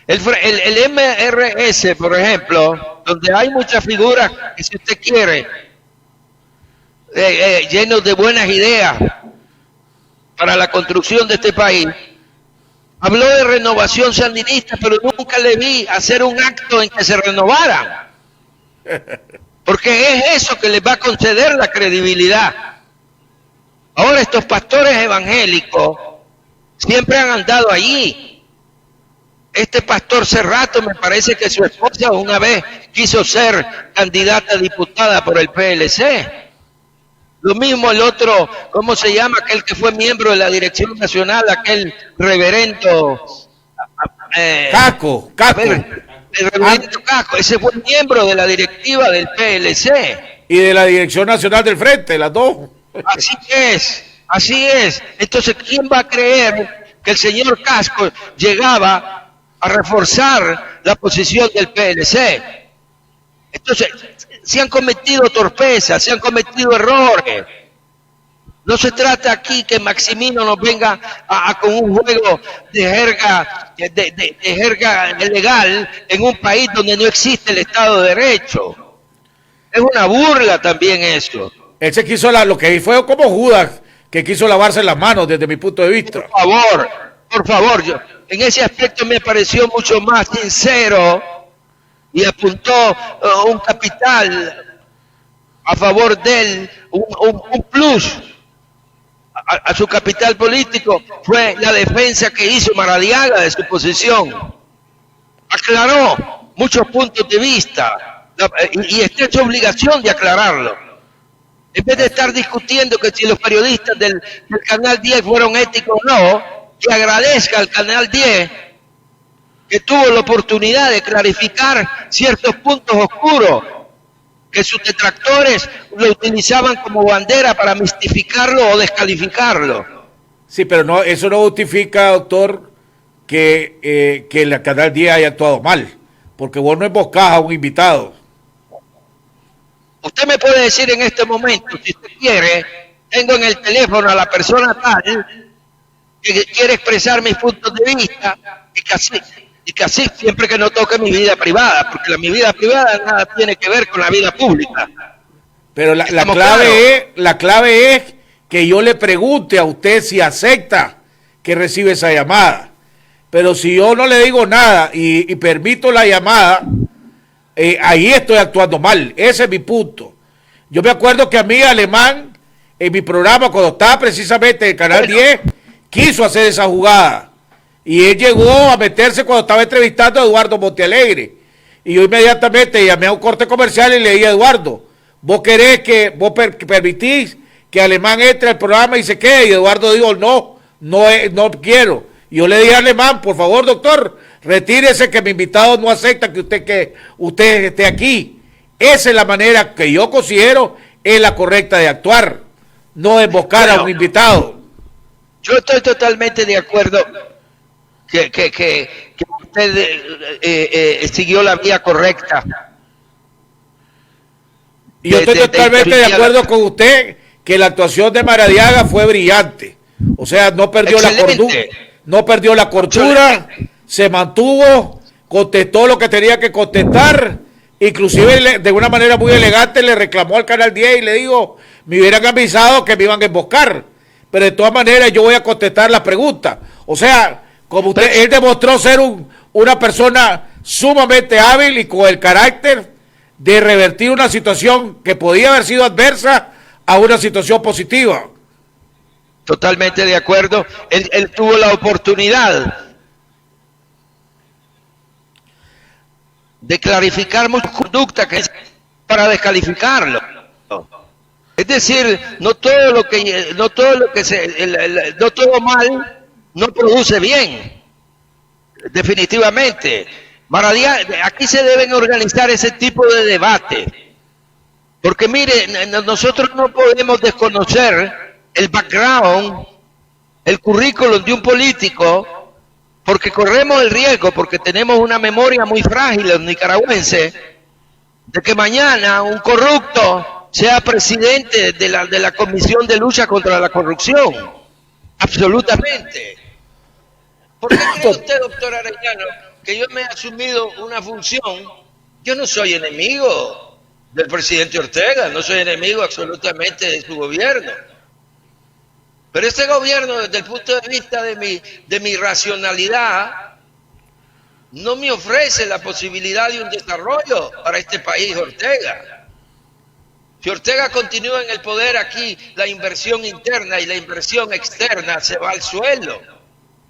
El MRS, por ejemplo, donde hay muchas figuras que, si usted quiere, llenos de buenas ideas para la construcción de este país, habló de renovación sandinista, pero nunca le vi hacer un acto en que se renovaran. Porque es eso que les va a conceder la credibilidad. Ahora estos pastores evangélicos siempre han andado allí. Este pastor Cerrato, me parece que su esposa una vez quiso ser candidata a diputada por el PLC. Lo mismo el otro, ¿cómo se llama? Aquel que fue miembro de la Dirección Nacional, aquel reverendo... Caco. El reverendo Caco, ese fue miembro de la directiva del PLC. Y de la Dirección Nacional del Frente, las dos. Así es. Entonces, ¿quién va a creer que el señor Casco llegaba a reforzar la posición del PLC? Entonces, se han cometido torpezas, se han cometido errores. No se trata aquí que Maximino nos venga con un juego de jerga legal en un país donde no existe el Estado de Derecho. Es una burla también eso. Él se quiso lo que fue como Judas, que quiso lavarse las manos desde mi punto de vista. Por favor, en ese aspecto me pareció mucho más sincero y apuntó un capital a favor de él, un plus a su capital político, fue la defensa que hizo Maradiaga de su posición. Aclaró muchos puntos de vista y está en su obligación de aclararlo. En vez de estar discutiendo que si los periodistas del Canal 10 fueron éticos o no, que agradezca al Canal 10 que tuvo la oportunidad de clarificar ciertos puntos oscuros que sus detractores lo utilizaban como bandera para mistificarlo o descalificarlo. Sí, pero no, eso no justifica, doctor, que el Canal 10 haya actuado mal, porque vos no emboscás a un invitado. Usted me puede decir en este momento, si usted quiere, tengo en el teléfono a la persona tal que quiere expresar mis puntos de vista y que así siempre que no toque mi vida privada, porque mi vida privada nada tiene que ver con la vida pública. Pero la Estamos clave es que yo le pregunte a usted si acepta que recibe esa llamada. Pero si yo no le digo nada y permito la llamada, ahí estoy actuando mal. Ese es mi punto. Yo me acuerdo que a mí, Alemán, en mi programa, cuando estaba precisamente en el Canal 10, quiso hacer esa jugada. Y él llegó a meterse cuando estaba entrevistando a Eduardo Montealegre. Y yo inmediatamente llamé a un corte comercial y le dije a Eduardo, vos querés que, vos permitís que Alemán entre al programa y se quede. Y Eduardo dijo, no quiero. Y yo le dije a Alemán, por favor, doctor, retírese, que mi invitado no acepta que usted esté aquí. Esa es la manera que yo considero es la correcta de actuar, no emboscar a un invitado. Yo estoy totalmente de acuerdo que usted siguió la vía correcta. Y yo estoy totalmente de acuerdo con usted que la actuación de Maradiaga fue brillante. O sea, no perdió la cordura, no perdió la cordura, se mantuvo, contestó lo que tenía que contestar, inclusive de una manera muy elegante le reclamó al Canal 10 y le dijo, me hubieran avisado que me iban a emboscar, pero de todas maneras yo voy a contestar la pregunta. O sea, como él demostró ser una persona sumamente hábil y con el carácter de revertir una situación que podía haber sido adversa a una situación positiva. Totalmente de acuerdo. Él tuvo la oportunidad de clarificar mucha conducta que es para descalificarlo. Es decir, no todo mal no produce bien. Definitivamente. Aquí se deben organizar ese tipo de debate. Porque mire, nosotros no podemos desconocer el background, el currículum de un político, porque corremos el riesgo, porque tenemos una memoria muy frágil los nicaragüenses, de que mañana un corrupto sea presidente de la Comisión de Lucha contra la Corrupción. Absolutamente. ¿Por qué cree usted, doctor Arellano, que yo me he asumido una función? Yo no soy enemigo del presidente Ortega, no soy enemigo absolutamente de su gobierno. Pero este gobierno, desde el punto de vista de mi racionalidad, no me ofrece la posibilidad de un desarrollo para este país, Ortega. Si Ortega continúa en el poder aquí, la inversión interna y la inversión externa se va al suelo.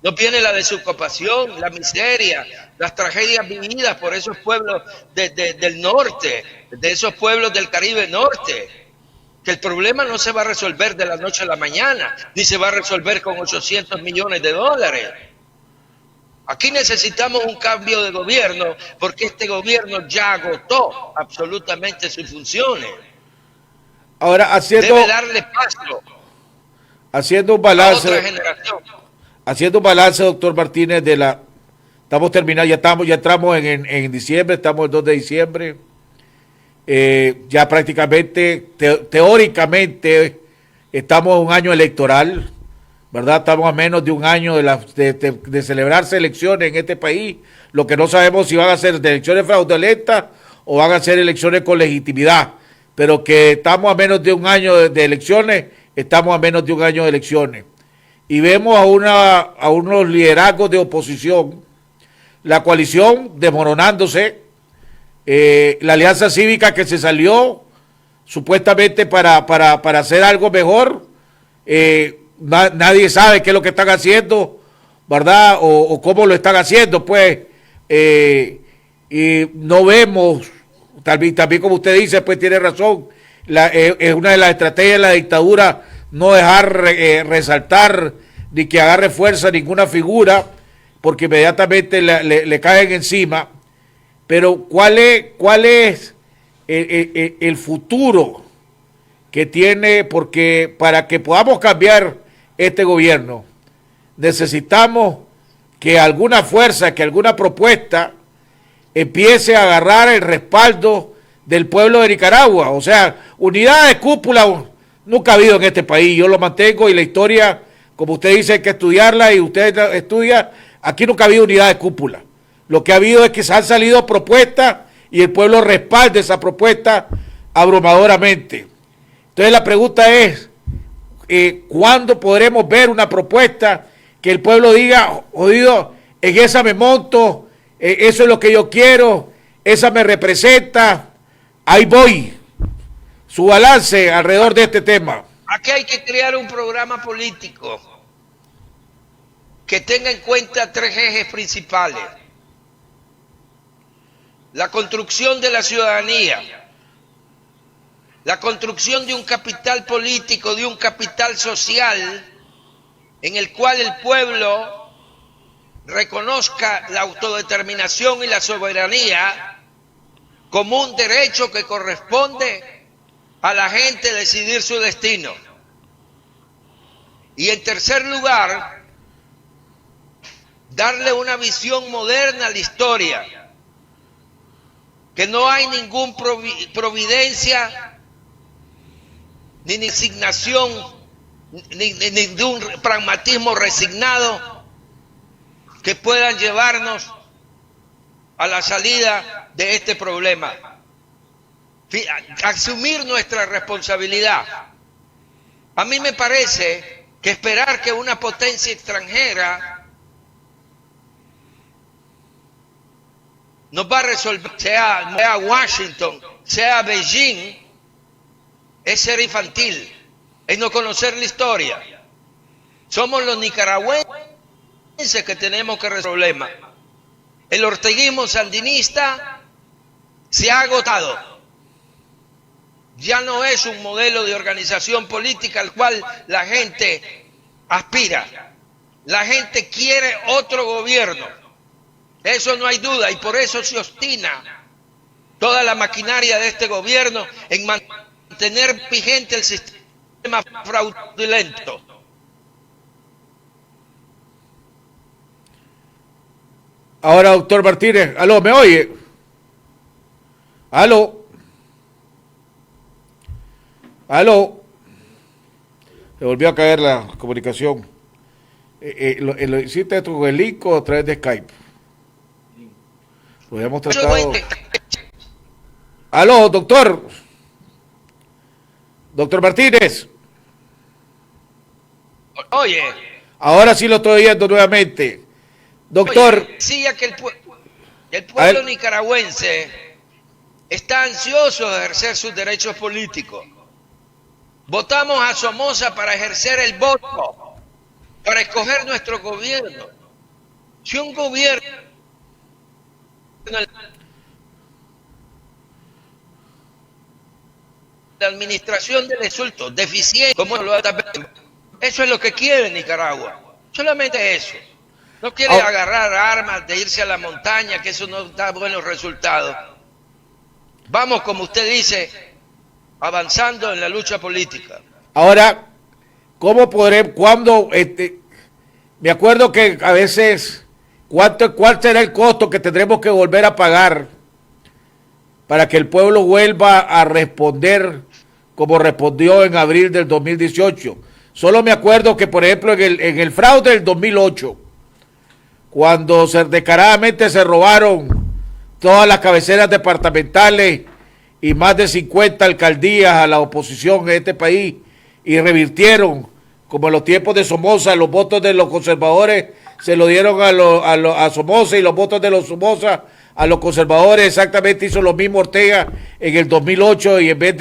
No viene la desocupación, la miseria, las tragedias vividas por esos pueblos del norte, de esos pueblos del Caribe Norte. Que el problema no se va a resolver de la noche a la mañana, ni se va a resolver con 800 millones de dólares. Aquí necesitamos un cambio de gobierno, porque este gobierno ya agotó absolutamente sus funciones. Ahora, debe darle paso haciendo un balance, a otra generación. Haciendo un balance, doctor Martínez, estamos terminando, ya entramos en diciembre, estamos el 2 de diciembre. Ya prácticamente, teóricamente, estamos en un año electoral, ¿verdad? Estamos a menos de un año de celebrarse elecciones en este país. Lo que no sabemos si van a ser de elecciones fraudulentas o van a ser elecciones con legitimidad, pero que estamos a menos de un año de elecciones, estamos a menos de un año de elecciones. Y vemos a unos liderazgos de oposición, la coalición desmoronándose, la alianza cívica que se salió supuestamente para hacer algo mejor, nadie sabe qué es lo que están haciendo, ¿verdad? O cómo lo están haciendo, pues, y no vemos, también como usted dice, pues tiene razón, es una de las estrategias de la dictadura no dejar resaltar ni que agarre fuerza ninguna figura, porque inmediatamente le caen encima. Pero ¿cuál es el futuro que tiene? Porque para que podamos cambiar este gobierno necesitamos que alguna fuerza, que alguna propuesta empiece a agarrar el respaldo del pueblo de Nicaragua. O sea, unidad de cúpula nunca ha habido en este país, yo lo mantengo, y la historia, como usted dice, hay que estudiarla y usted estudia, aquí nunca ha habido unidad de cúpula. Lo que ha habido es que se han salido propuestas y el pueblo respalda esa propuesta abrumadoramente. Entonces la pregunta es, ¿cuándo podremos ver una propuesta que el pueblo diga, jodido, en esa me monto, eso es lo que yo quiero, esa me representa, ahí voy? Su balance alrededor de este tema. Aquí hay que crear un programa político que tenga en cuenta 3 ejes principales: la construcción de la ciudadanía, la construcción de un capital político, de un capital social, en el cual el pueblo reconozca la autodeterminación y la soberanía como un derecho que corresponde a la gente decidir su destino. Y en tercer lugar, darle una visión moderna a la historia, que no hay ningún providencia, ni resignación, ni de un pragmatismo resignado que puedan llevarnos a la salida de este problema. Asumir nuestra responsabilidad. A mí me parece que esperar que una potencia extranjera nos va a resolver, sea Washington, sea Beijing, es ser infantil, es no conocer la historia. Somos los nicaragüenses que tenemos que resolver el problema. El orteguismo sandinista se ha agotado. Ya no es un modelo de organización política al cual la gente aspira. La gente quiere otro gobierno. Eso no hay duda, y por eso se obstina toda la maquinaria de este gobierno en mantener vigente el sistema fraudulento. Ahora, doctor Martínez, aló, ¿me oye? Aló. Aló. Se volvió a caer la comunicación. ¿Lo hiciste con el link o a través de Skype? Lo habíamos tratado. Aló, doctor. Doctor Martínez. Oye. Ahora sí lo estoy oyendo nuevamente. Doctor. Oye, decía que el pueblo nicaragüense está ansioso de ejercer sus derechos políticos. Votamos a Somoza para ejercer el voto, para escoger nuestro gobierno. Si un gobierno, la administración del insulto deficiente, como lo eso es lo que quiere Nicaragua, solamente eso. No quiere agarrar armas, de irse a la montaña, que eso no da buenos resultados. Vamos, como usted dice, avanzando en la lucha política. Ahora, ¿cómo podré, cuándo, me acuerdo que a veces, ¿cuál será el costo que tendremos que volver a pagar para que el pueblo vuelva a responder como respondió en abril del 2018? Solo me acuerdo que, por ejemplo, en el fraude del 2008, cuando descaradamente se robaron todas las cabeceras departamentales y más de 50 alcaldías a la oposición en este país, y revirtieron, como en los tiempos de Somoza, los votos de los conservadores se lo dieron a Somoza, y los votos de los Somoza a los conservadores. Exactamente hizo lo mismo Ortega en el 2008, y en vez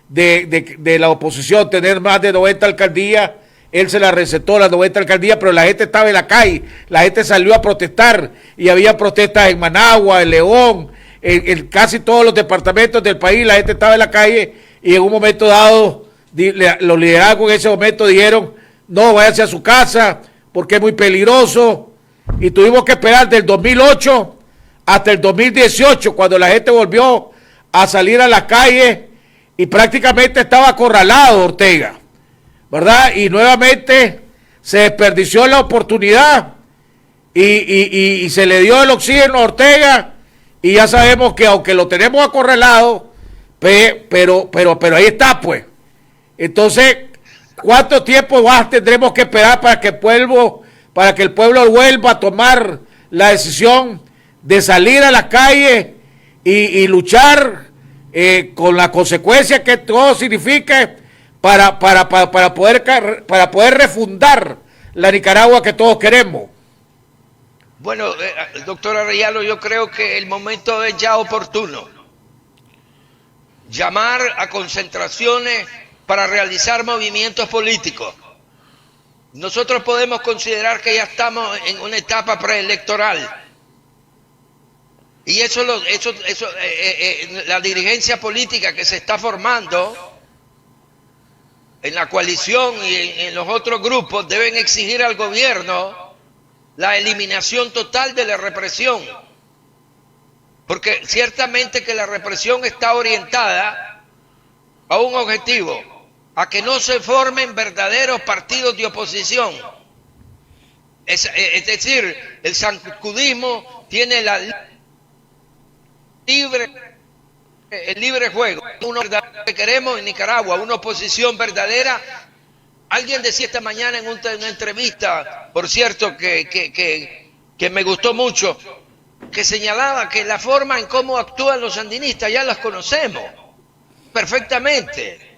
de la oposición tener más de 90 alcaldías, él se la recetó las 90 alcaldías, pero la gente estaba en la calle, la gente salió a protestar, y había protestas en Managua, en León, en casi todos los departamentos del país. La gente estaba en la calle, y en un momento dado los liderazgos en ese momento dijeron: no, váyase a su casa porque es muy peligroso, y tuvimos que esperar del 2008 hasta el 2018, cuando la gente volvió a salir a la calle, y prácticamente estaba acorralado Ortega, ¿verdad? Y nuevamente se desperdició la oportunidad, y se le dio el oxígeno a Ortega, y ya sabemos que aunque lo tenemos acorralado, pero ahí está, pues. Entonces, ¿cuánto tiempo más tendremos que esperar para que el pueblo vuelva a tomar la decisión de salir a la calle y luchar con la consecuencia que todo signifique, para poder refundar la Nicaragua que todos queremos. Bueno, doctor Arellano, yo creo que el momento es ya oportuno. Llamar a concentraciones para realizar movimientos políticos. Nosotros podemos considerar que ya estamos en una etapa preelectoral. Y la dirigencia política que se está formando en la coalición y en los otros grupos deben exigir al gobierno la eliminación total de la represión. Porque ciertamente que la represión está orientada a un objetivo, a que no se formen verdaderos partidos de oposición. Es decir, el sancudismo tiene el libre juego. Uno que queremos en Nicaragua, una oposición verdadera. Alguien decía esta mañana en una entrevista, por cierto, que me gustó mucho, que señalaba que la forma en cómo actúan los sandinistas ya las conocemos perfectamente.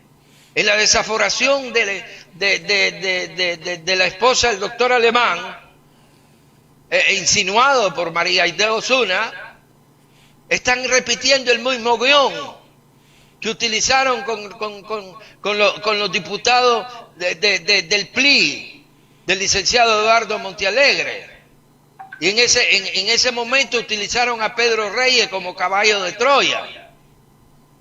En la desaforación de la esposa del doctor Alemán, insinuado por María Aide Osuna, están repitiendo el mismo guión que utilizaron con los diputados del PLI, del licenciado Eduardo Montealegre. Y en ese momento utilizaron a Pedro Reyes como caballo de Troya.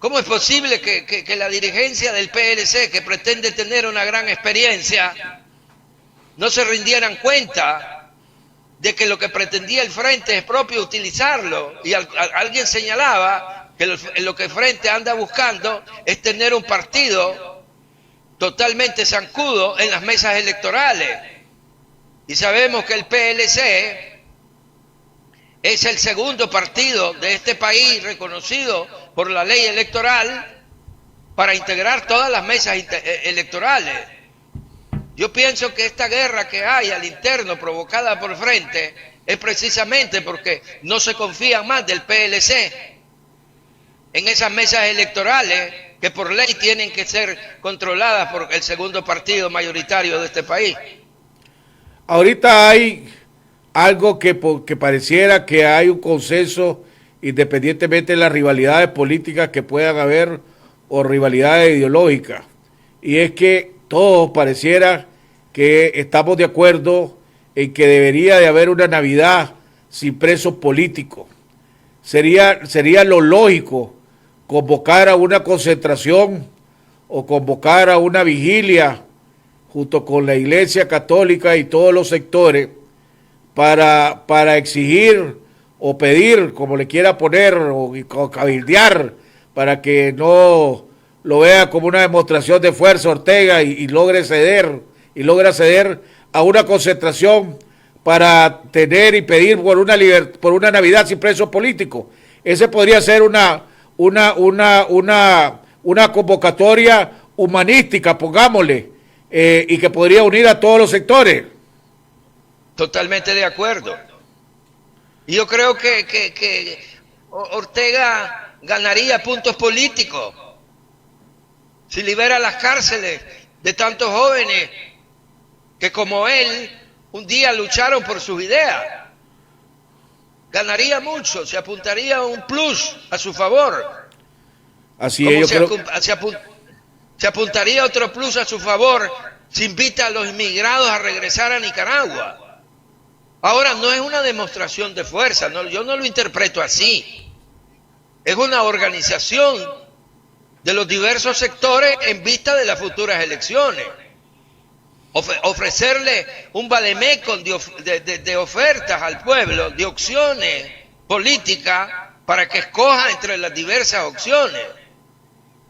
¿Cómo es posible que la dirigencia del PLC, que pretende tener una gran experiencia, no se rindieran cuenta de que lo que pretendía el Frente es propio utilizarlo? Y alguien señalaba que lo que el Frente anda buscando es tener un partido totalmente zancudo en las mesas electorales. Y sabemos que el PLC es el segundo partido de este país reconocido por la ley electoral para integrar todas las mesas electorales. Yo pienso que esta guerra que hay al interno provocada por el Frente es precisamente porque no se confía más del PLC en esas mesas electorales que por ley tienen que ser controladas por el segundo partido mayoritario de este país. Ahorita hay algo que pareciera que hay un consenso, independientemente de las rivalidades políticas que puedan haber o rivalidades ideológicas, y es que todos pareciera que estamos de acuerdo en que debería de haber una Navidad sin presos políticos. Sería lo lógico convocar a una concentración o convocar a una vigilia junto con la Iglesia Católica y todos los sectores para exigir o pedir, como le quiera poner, o cabildear, para que no lo vea como una demostración de fuerza Ortega y logre ceder a una concentración para tener y pedir por una Navidad sin presos políticos. Ese podría ser una convocatoria humanística, pongámosle, y que podría unir a todos los sectores. Totalmente de acuerdo. Y yo creo que Ortega ganaría puntos políticos si libera las cárceles de tantos jóvenes que como él un día lucharon por sus ideas. Ganaría mucho, se apuntaría un plus a su favor. Así es, se apuntaría otro plus a su favor si invita a los inmigrados a regresar a Nicaragua. Ahora, no es una demostración de fuerza, yo no lo interpreto así. Es una organización de los diversos sectores en vista de las futuras elecciones. Ofrecerle un vademecum de ofertas al pueblo, de opciones políticas para que escoja entre las diversas opciones.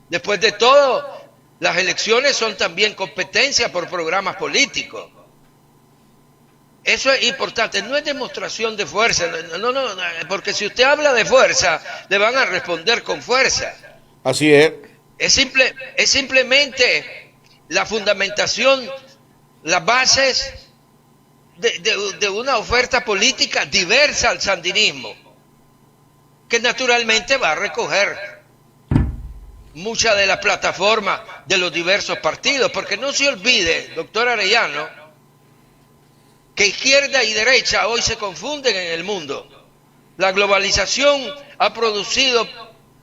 Después de todo, las elecciones son también competencia por programas políticos. Eso es importante, no es demostración de fuerza, no, porque si usted habla de fuerza, le van a responder con fuerza. Así es. Es simplemente la fundamentación, las bases de una oferta política diversa al sandinismo, que naturalmente va a recoger mucha de la plataforma de los diversos partidos, porque no se olvide, doctor Arellano, que izquierda y derecha hoy se confunden en el mundo. La globalización ha producido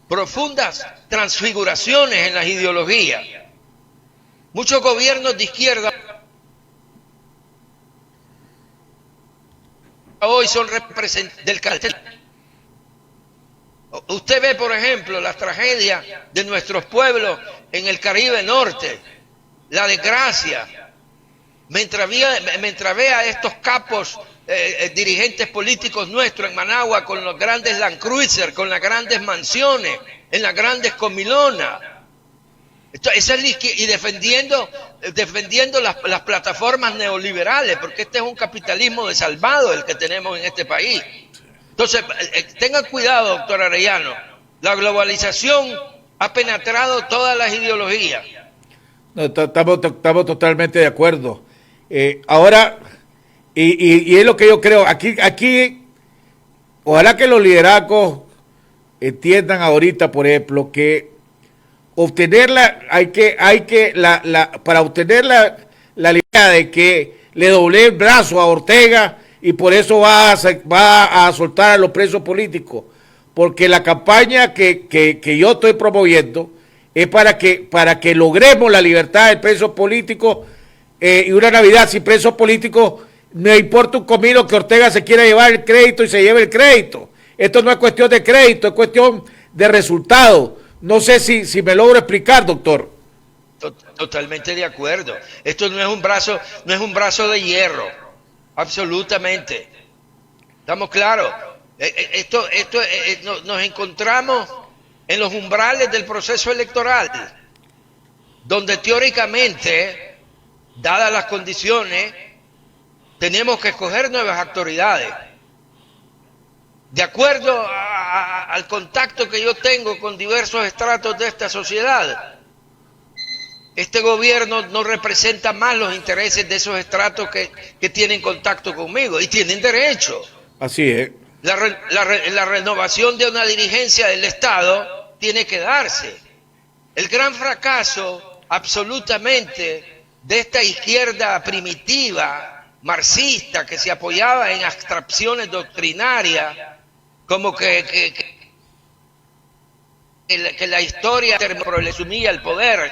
profundas transfiguraciones en las ideologías. Muchos gobiernos de izquierda hoy son representantes del cartel. Usted ve, por ejemplo, la tragedia de nuestros pueblos en el Caribe Norte, la desgracia, mientras vea a estos capos dirigentes políticos nuestros en Managua con los grandes Land Cruiser, con las grandes mansiones, en las grandes comilonas, y defendiendo las plataformas neoliberales, porque este es un capitalismo desalmado el que tenemos en este país. Entonces, tengan cuidado, doctor Arellano, la globalización ha penetrado todas las ideologías. No, estamos totalmente de acuerdo. Ahora, y es lo que yo creo, aquí, ojalá que los liderazgos entiendan ahorita, por ejemplo, que para obtener la idea de que le doble el brazo a Ortega y por eso va a soltar a los presos políticos, porque la campaña que yo estoy promoviendo es para que logremos la libertad del preso político y una Navidad sin presos políticos. No importa un comino que Ortega se quiera llevar el crédito y se lleve el crédito. Esto no es cuestión de crédito, es cuestión de resultado. No sé si me logro explicar, doctor. Totalmente de acuerdo. Esto no es un brazo de hierro, absolutamente. ¿Estamos claros? Nos encontramos en los umbrales del proceso electoral, donde teóricamente, dadas las condiciones, tenemos que escoger nuevas autoridades. De acuerdo al contacto que yo tengo con diversos estratos de esta sociedad, este gobierno no representa más los intereses de esos estratos que tienen contacto conmigo y tienen derecho. Así es. La renovación de una dirigencia del Estado tiene que darse. El gran fracaso absolutamente de esta izquierda primitiva, marxista, que se apoyaba en abstracciones doctrinarias, como que la historia le sumía el poder,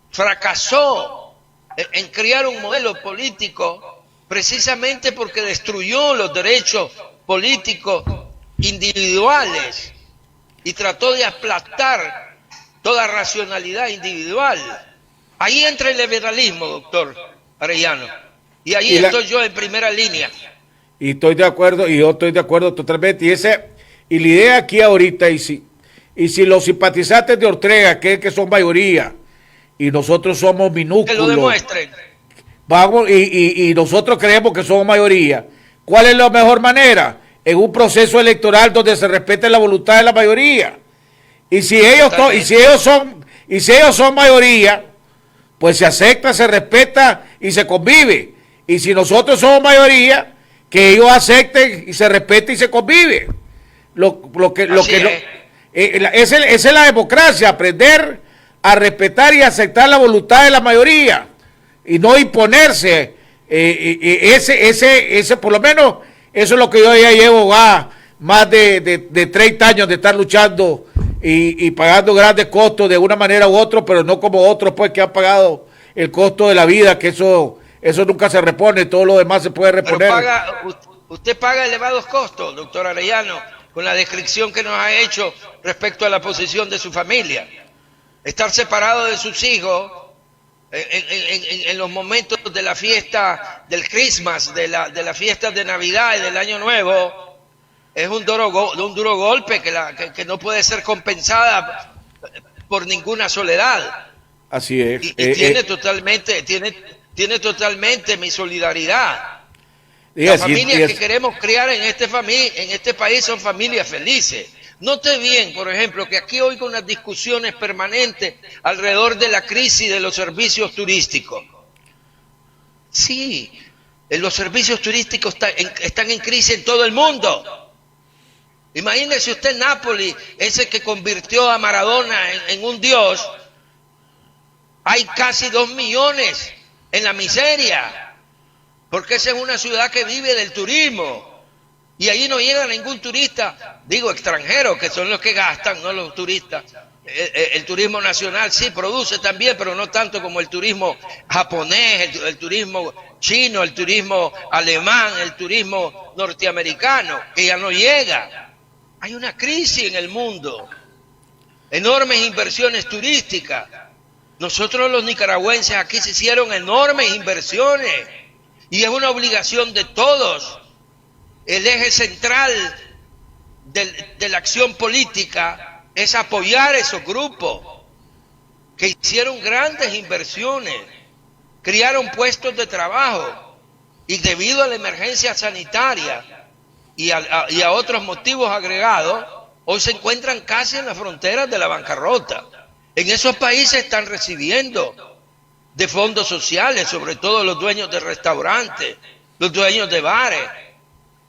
fracasó en crear un modelo político precisamente porque destruyó los derechos políticos individuales y trató de aplastar toda racionalidad individual. Ahí entra el liberalismo, doctor Arellano, y ahí estoy yo en primera línea. Y estoy de acuerdo, y yo estoy de acuerdo totalmente, y la idea aquí ahorita, y si los simpatizantes de Ortega creen que son mayoría, y nosotros somos minúsculos, que lo demuestren. Vamos, y nosotros creemos que somos mayoría. ¿Cuál es la mejor manera? En un proceso electoral donde se respete la voluntad de la mayoría. Y si ellos son mayoría, pues se acepta, se respeta y se convive. Y si nosotros somos mayoría, que ellos acepten y se respete y se convive. Esa es la democracia, aprender a respetar y aceptar la voluntad de la mayoría y no imponerse. Ese por lo menos eso es lo que yo ya llevo más de 30 años de estar luchando y pagando grandes costos de una manera u otra, pero no como otros pues que han pagado el costo de la vida, que eso nunca se repone, todo lo demás se puede reponer. Usted paga elevados costos, doctor Arellano, con la descripción que nos ha hecho respecto a la posición de su familia. Estar separado de sus hijos en los momentos de la fiesta del Christmas, de la fiesta de Navidad y del Año Nuevo, es un duro golpe que no puede ser compensada por ninguna soledad. Así es. Y tiene totalmente mi solidaridad. Las familias que queremos criar en este país son familias felices. Note bien, por ejemplo, que aquí oigo unas discusiones permanentes alrededor de la crisis de los servicios turísticos. Sí, los servicios turísticos están en crisis en todo el mundo. Imagínese usted Nápoli, ese que convirtió a Maradona en un dios. Hay casi 2 millones en la miseria, porque esa es una ciudad que vive del turismo. Y allí no llega ningún turista, digo extranjero, que son los que gastan, no los turistas. El turismo nacional sí produce también, pero no tanto como el turismo japonés, el turismo chino, el turismo alemán, el turismo norteamericano, que ya no llega. Hay una crisis en el mundo, enormes inversiones turísticas. Nosotros los nicaragüenses aquí se hicieron enormes inversiones y es una obligación de todos. El eje central de la acción política es apoyar esos grupos que hicieron grandes inversiones, crearon puestos de trabajo y debido a la emergencia sanitaria y a otros motivos agregados, hoy se encuentran casi en las fronteras de la bancarrota. En esos países están recibiendo de fondos sociales, sobre todo los dueños de restaurantes, los dueños de bares,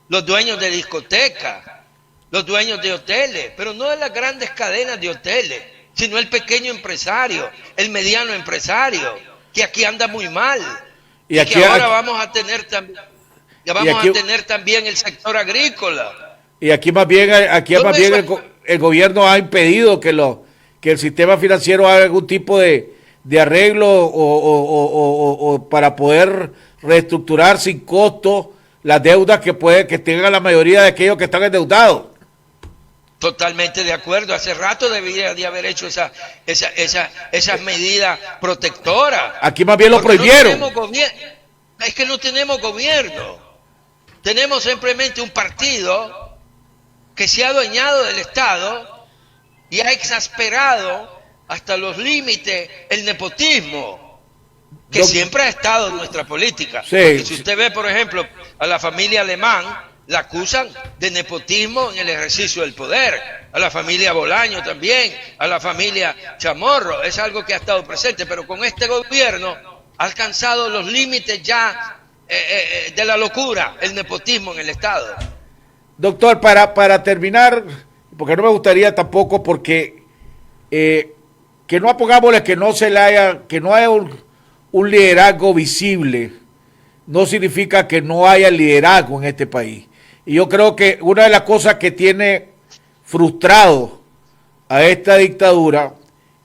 los dueños de discotecas, los dueños de hoteles, pero no de las grandes cadenas de hoteles, sino el pequeño empresario, el mediano empresario, que aquí anda muy mal. Y aquí, que ahora vamos a tener también, el sector agrícola. Y aquí más bien, el gobierno ha impedido que el sistema financiero haga algún tipo de arreglo o para poder reestructurar sin costo las deudas que tengan la mayoría de aquellos que están endeudados. Totalmente de acuerdo. Hace rato debería de haber hecho esas medidas protectoras. Aquí más bien lo prohibieron. Es que no tenemos gobierno. Tenemos simplemente un partido que se ha adueñado del Estado y ha exasperado hasta los límites el nepotismo, que siempre ha estado en nuestra política. Sí. Si usted ve, por ejemplo, a la familia Alemán, la acusan de nepotismo en el ejercicio del poder, a la familia Bolaño también, a la familia Chamorro, es algo que ha estado presente, pero con este gobierno ha alcanzado los límites ya de la locura, el nepotismo en el Estado. Doctor, para terminar, porque no me gustaría tampoco, porque que no pongámosle que no haya un liderazgo visible, no significa que no haya liderazgo en este país. Y yo creo que una de las cosas que tiene frustrado a esta dictadura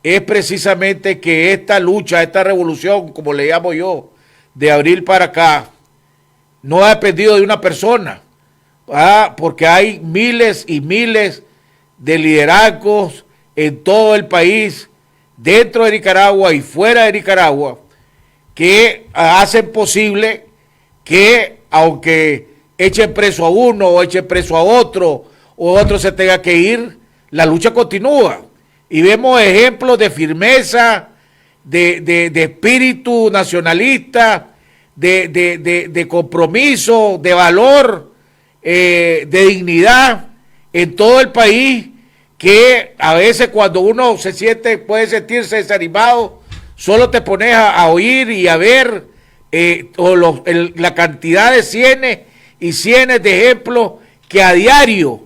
es precisamente que esta lucha, esta revolución, como le llamo yo, de abril para acá, no ha dependido de una persona, porque hay miles y miles de liderazgos en todo el país, dentro de Nicaragua y fuera de Nicaragua, que hacen posible que, aunque echen preso a uno o echen preso a otro, o otro se tenga que ir, la lucha continúa. Y vemos ejemplos de firmeza, de espíritu nacionalista, de compromiso, de valor, de dignidad en todo el país, que a veces cuando uno puede sentirse desanimado, solo te pones a oír y a ver la cantidad de cientos y cientos de ejemplos que a diario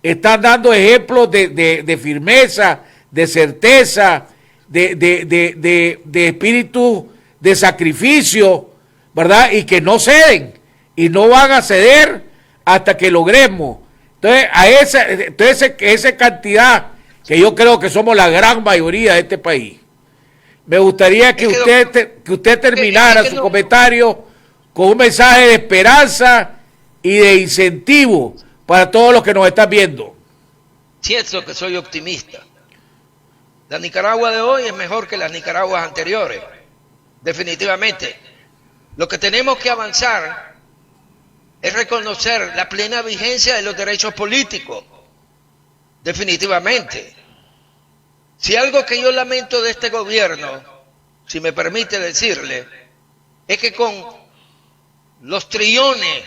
están dando ejemplos de firmeza, de certeza, de espíritu de sacrificio, ¿verdad? Y que no ceden y no van a ceder hasta que logremos. Entonces, esa cantidad, que yo creo que somos la gran mayoría de este país, me gustaría que usted terminara su comentario con un mensaje de esperanza y de incentivo para todos los que nos están viendo. Siento que soy optimista. La Nicaragua de hoy es mejor que las Nicaraguas anteriores, definitivamente. Lo que tenemos que avanzar es reconocer la plena vigencia de los derechos políticos, definitivamente. Si algo que yo lamento de este gobierno, si me permite decirle, es que con los trillones,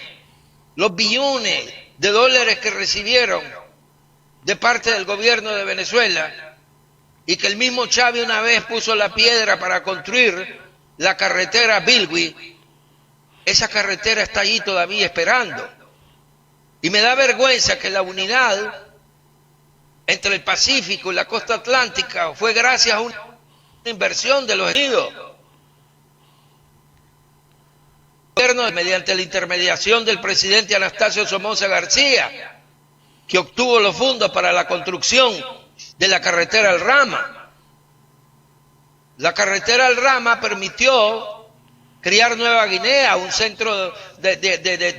los billones de dólares que recibieron de parte del gobierno de Venezuela, y que el mismo Chávez una vez puso la piedra para construir la carretera Bilwi, esa carretera está allí todavía esperando. Y me da vergüenza que la unidad entre el Pacífico y la costa atlántica fue gracias a una inversión de los Estados Unidos. El gobierno, mediante la intermediación del presidente Anastasio Somoza García, que obtuvo los fondos para la construcción de la carretera al Rama. La carretera al Rama permitió crear Nueva Guinea, un centro de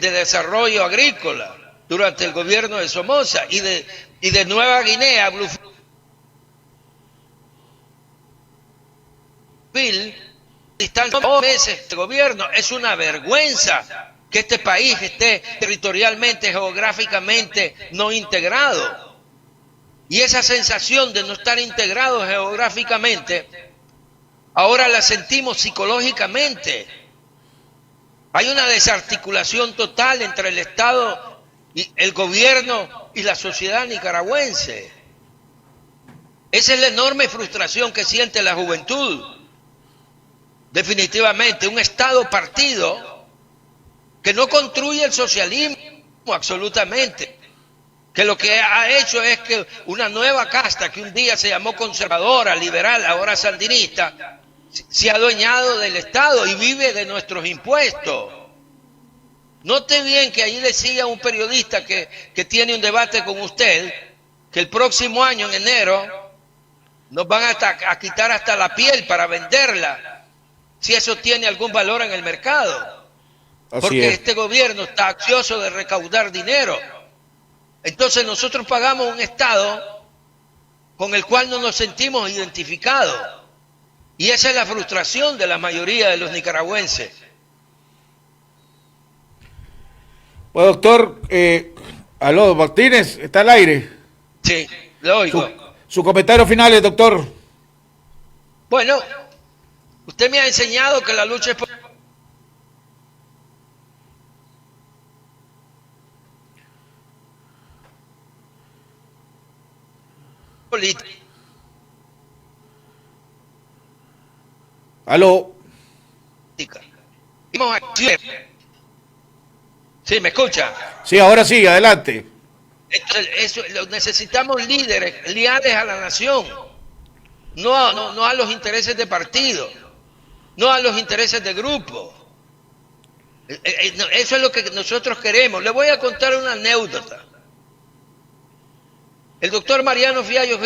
desarrollo agrícola durante el gobierno de Somoza, y de Nueva Guinea, Bluefield, distancia de 2 meses de gobierno. Es una vergüenza que este país esté territorialmente, geográficamente no integrado. Y esa sensación de no estar integrado geográficamente, ahora la sentimos psicológicamente. Hay una desarticulación total entre el Estado, y el gobierno y la sociedad nicaragüense. Esa es la enorme frustración que siente la juventud. Definitivamente, un Estado partido que no construye el socialismo absolutamente, que lo que ha hecho es que una nueva casta que un día se llamó conservadora, liberal, ahora sandinista, se ha adueñado del Estado y vive de nuestros impuestos. Note bien que ahí decía un periodista que tiene un debate con usted, que el próximo año, en enero, nos van a quitar hasta la piel para venderla, si eso tiene algún valor en el mercado. Porque este gobierno está ansioso de recaudar dinero. Entonces nosotros pagamos un Estado con el cual no nos sentimos identificados. Y esa es la frustración de la mayoría de los nicaragüenses. Bueno, doctor, aló, Martínez, ¿está al aire? Sí, lo oigo. Su comentario final, doctor. Bueno, usted me ha enseñado que la lucha es política. Aló. Sí, ¿me escucha? Sí, ahora sí, adelante. Necesitamos líderes, leales a la nación, no a los intereses de partido, no a los intereses de grupo. Eso es lo que nosotros queremos. Le voy a contar una anécdota. El doctor Mariano Fiallo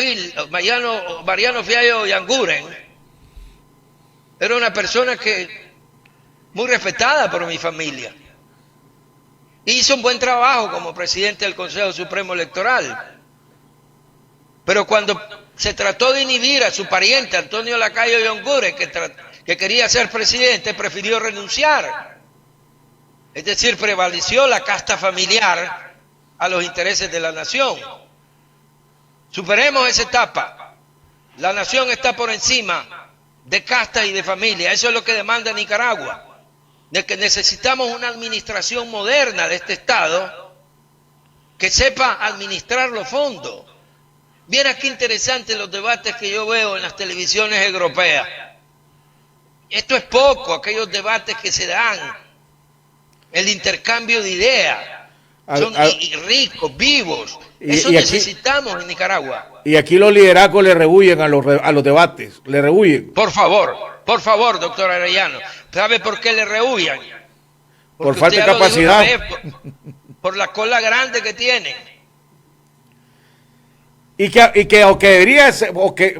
Yanguren era una persona muy respetada por mi familia. Hizo un buen trabajo como presidente del Consejo Supremo Electoral. Pero cuando se trató de inhibir a su pariente, Antonio Lacayo Yanguren, que quería ser presidente, prefirió renunciar. Es decir, prevaleció la casta familiar a los intereses de la nación. Superemos esa etapa. La nación está por encima de castas y de familia. Eso es lo que demanda Nicaragua. De que necesitamos una administración moderna de este Estado que sepa administrar los fondos. Viera qué interesante los debates que yo veo en las televisiones europeas. Esto es poco, aquellos debates que se dan, el intercambio de ideas, son ricos, vivos. Eso necesitamos en Nicaragua. Y aquí los liderazgos le rehuyen a los debates, le rehuyen. Por favor, doctor Arellano. ¿Sabe por qué le rehuyan? Por falta de capacidad. Por la cola grande que tienen.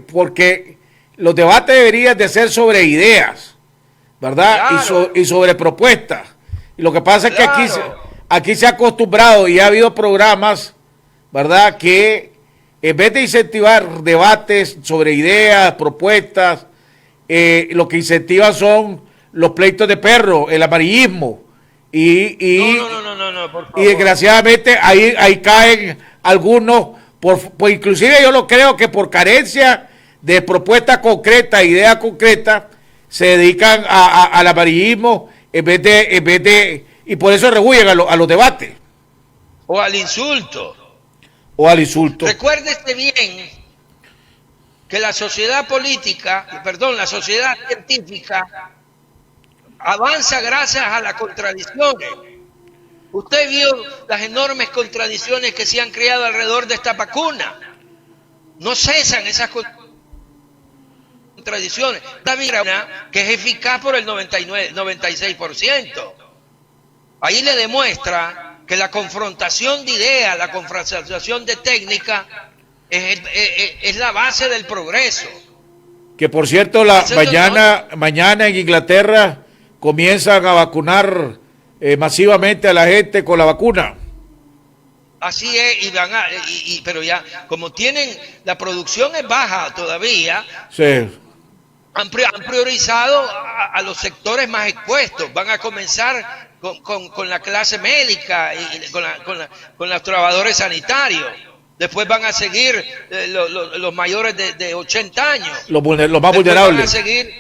Porque los debates deberían de ser sobre ideas, ¿verdad? Claro. Y sobre propuestas. Y lo que pasa es que aquí se ha acostumbrado y ha habido programas, ¿verdad?, que en vez de incentivar debates sobre ideas, propuestas, lo que incentivan son los pleitos de perro, el amarillismo. No, por favor. Y desgraciadamente ahí caen algunos, pues inclusive yo lo creo que por carencia de propuestas concretas, ideas concretas, se dedican al amarillismo en vez de y por eso rehuyen a los debates. O al insulto. Recuérdese bien que la sociedad la sociedad científica avanza gracias a las contradicciones. Usted vio las enormes contradicciones que se han creado alrededor de esta vacuna. no cesan esas contradicciones. Una que es eficaz por el 96%. Ahí le demuestra que la confrontación de ideas, la confrontación de técnica es la base del progreso. Que por cierto, mañana en Inglaterra comienzan a vacunar masivamente a la gente con la vacuna. Así es, pero ya, como la producción es baja todavía, sí, han priorizado a los sectores más expuestos. Van a comenzar con la clase médica y con los trabajadores sanitarios. Después van a seguir los mayores de 80 años. Los más Después vulnerables. van a seguir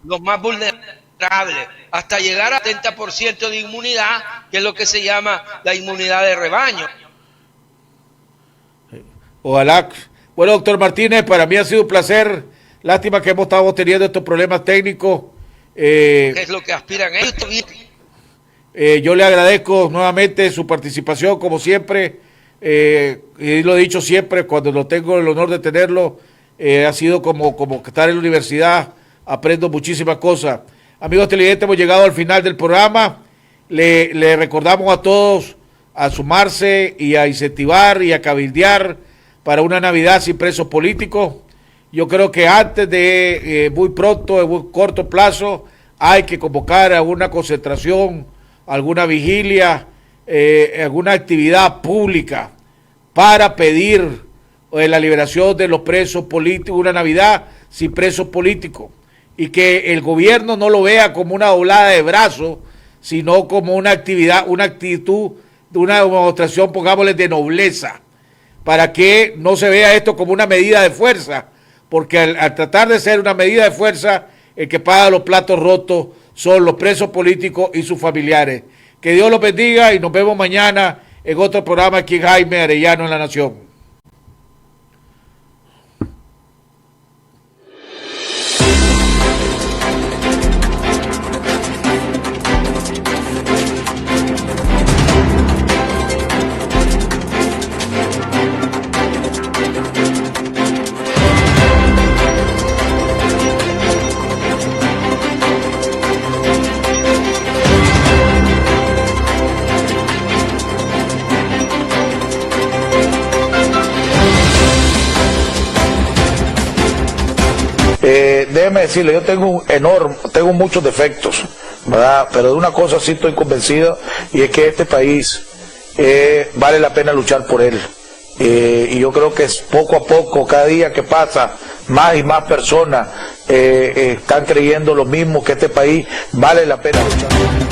los más vulnerables, hasta llegar a 70% de inmunidad, que es lo que se llama la inmunidad de rebaño. Ojalá. Bueno, doctor Martínez, para mí ha sido un placer. Lástima que hemos estado teniendo estos problemas técnicos. ¿Qué es lo que aspiran ellos? Yo le agradezco nuevamente su participación, como siempre. Y lo he dicho siempre, cuando lo tengo el honor de tenerlo, ha sido como estar en la universidad. Aprendo muchísimas cosas. Amigos televidentes, hemos llegado al final del programa. Le recordamos a todos a sumarse y a incentivar y a cabildear para una Navidad sin presos políticos. Yo creo que antes de muy pronto, en muy corto plazo, hay que convocar a una concentración, alguna vigilia, alguna actividad pública para pedir la liberación de los presos políticos, una Navidad sin presos políticos, y que el gobierno no lo vea como una doblada de brazos, sino como una actividad, una actitud, una demostración, pongámosle, de nobleza, para que no se vea esto como una medida de fuerza, porque al tratar de ser una medida de fuerza, el que paga los platos rotos son los presos políticos y sus familiares. Que Dios los bendiga y nos vemos mañana en otro programa aquí en Jaime Arellano en La Nación. Déjeme decirle, yo tengo muchos defectos, ¿verdad? Pero de una cosa sí estoy convencido, y es que este país vale la pena luchar por él. Y yo creo que es poco a poco, cada día que pasa, más y más personas están creyendo lo mismo, que este país vale la pena luchar.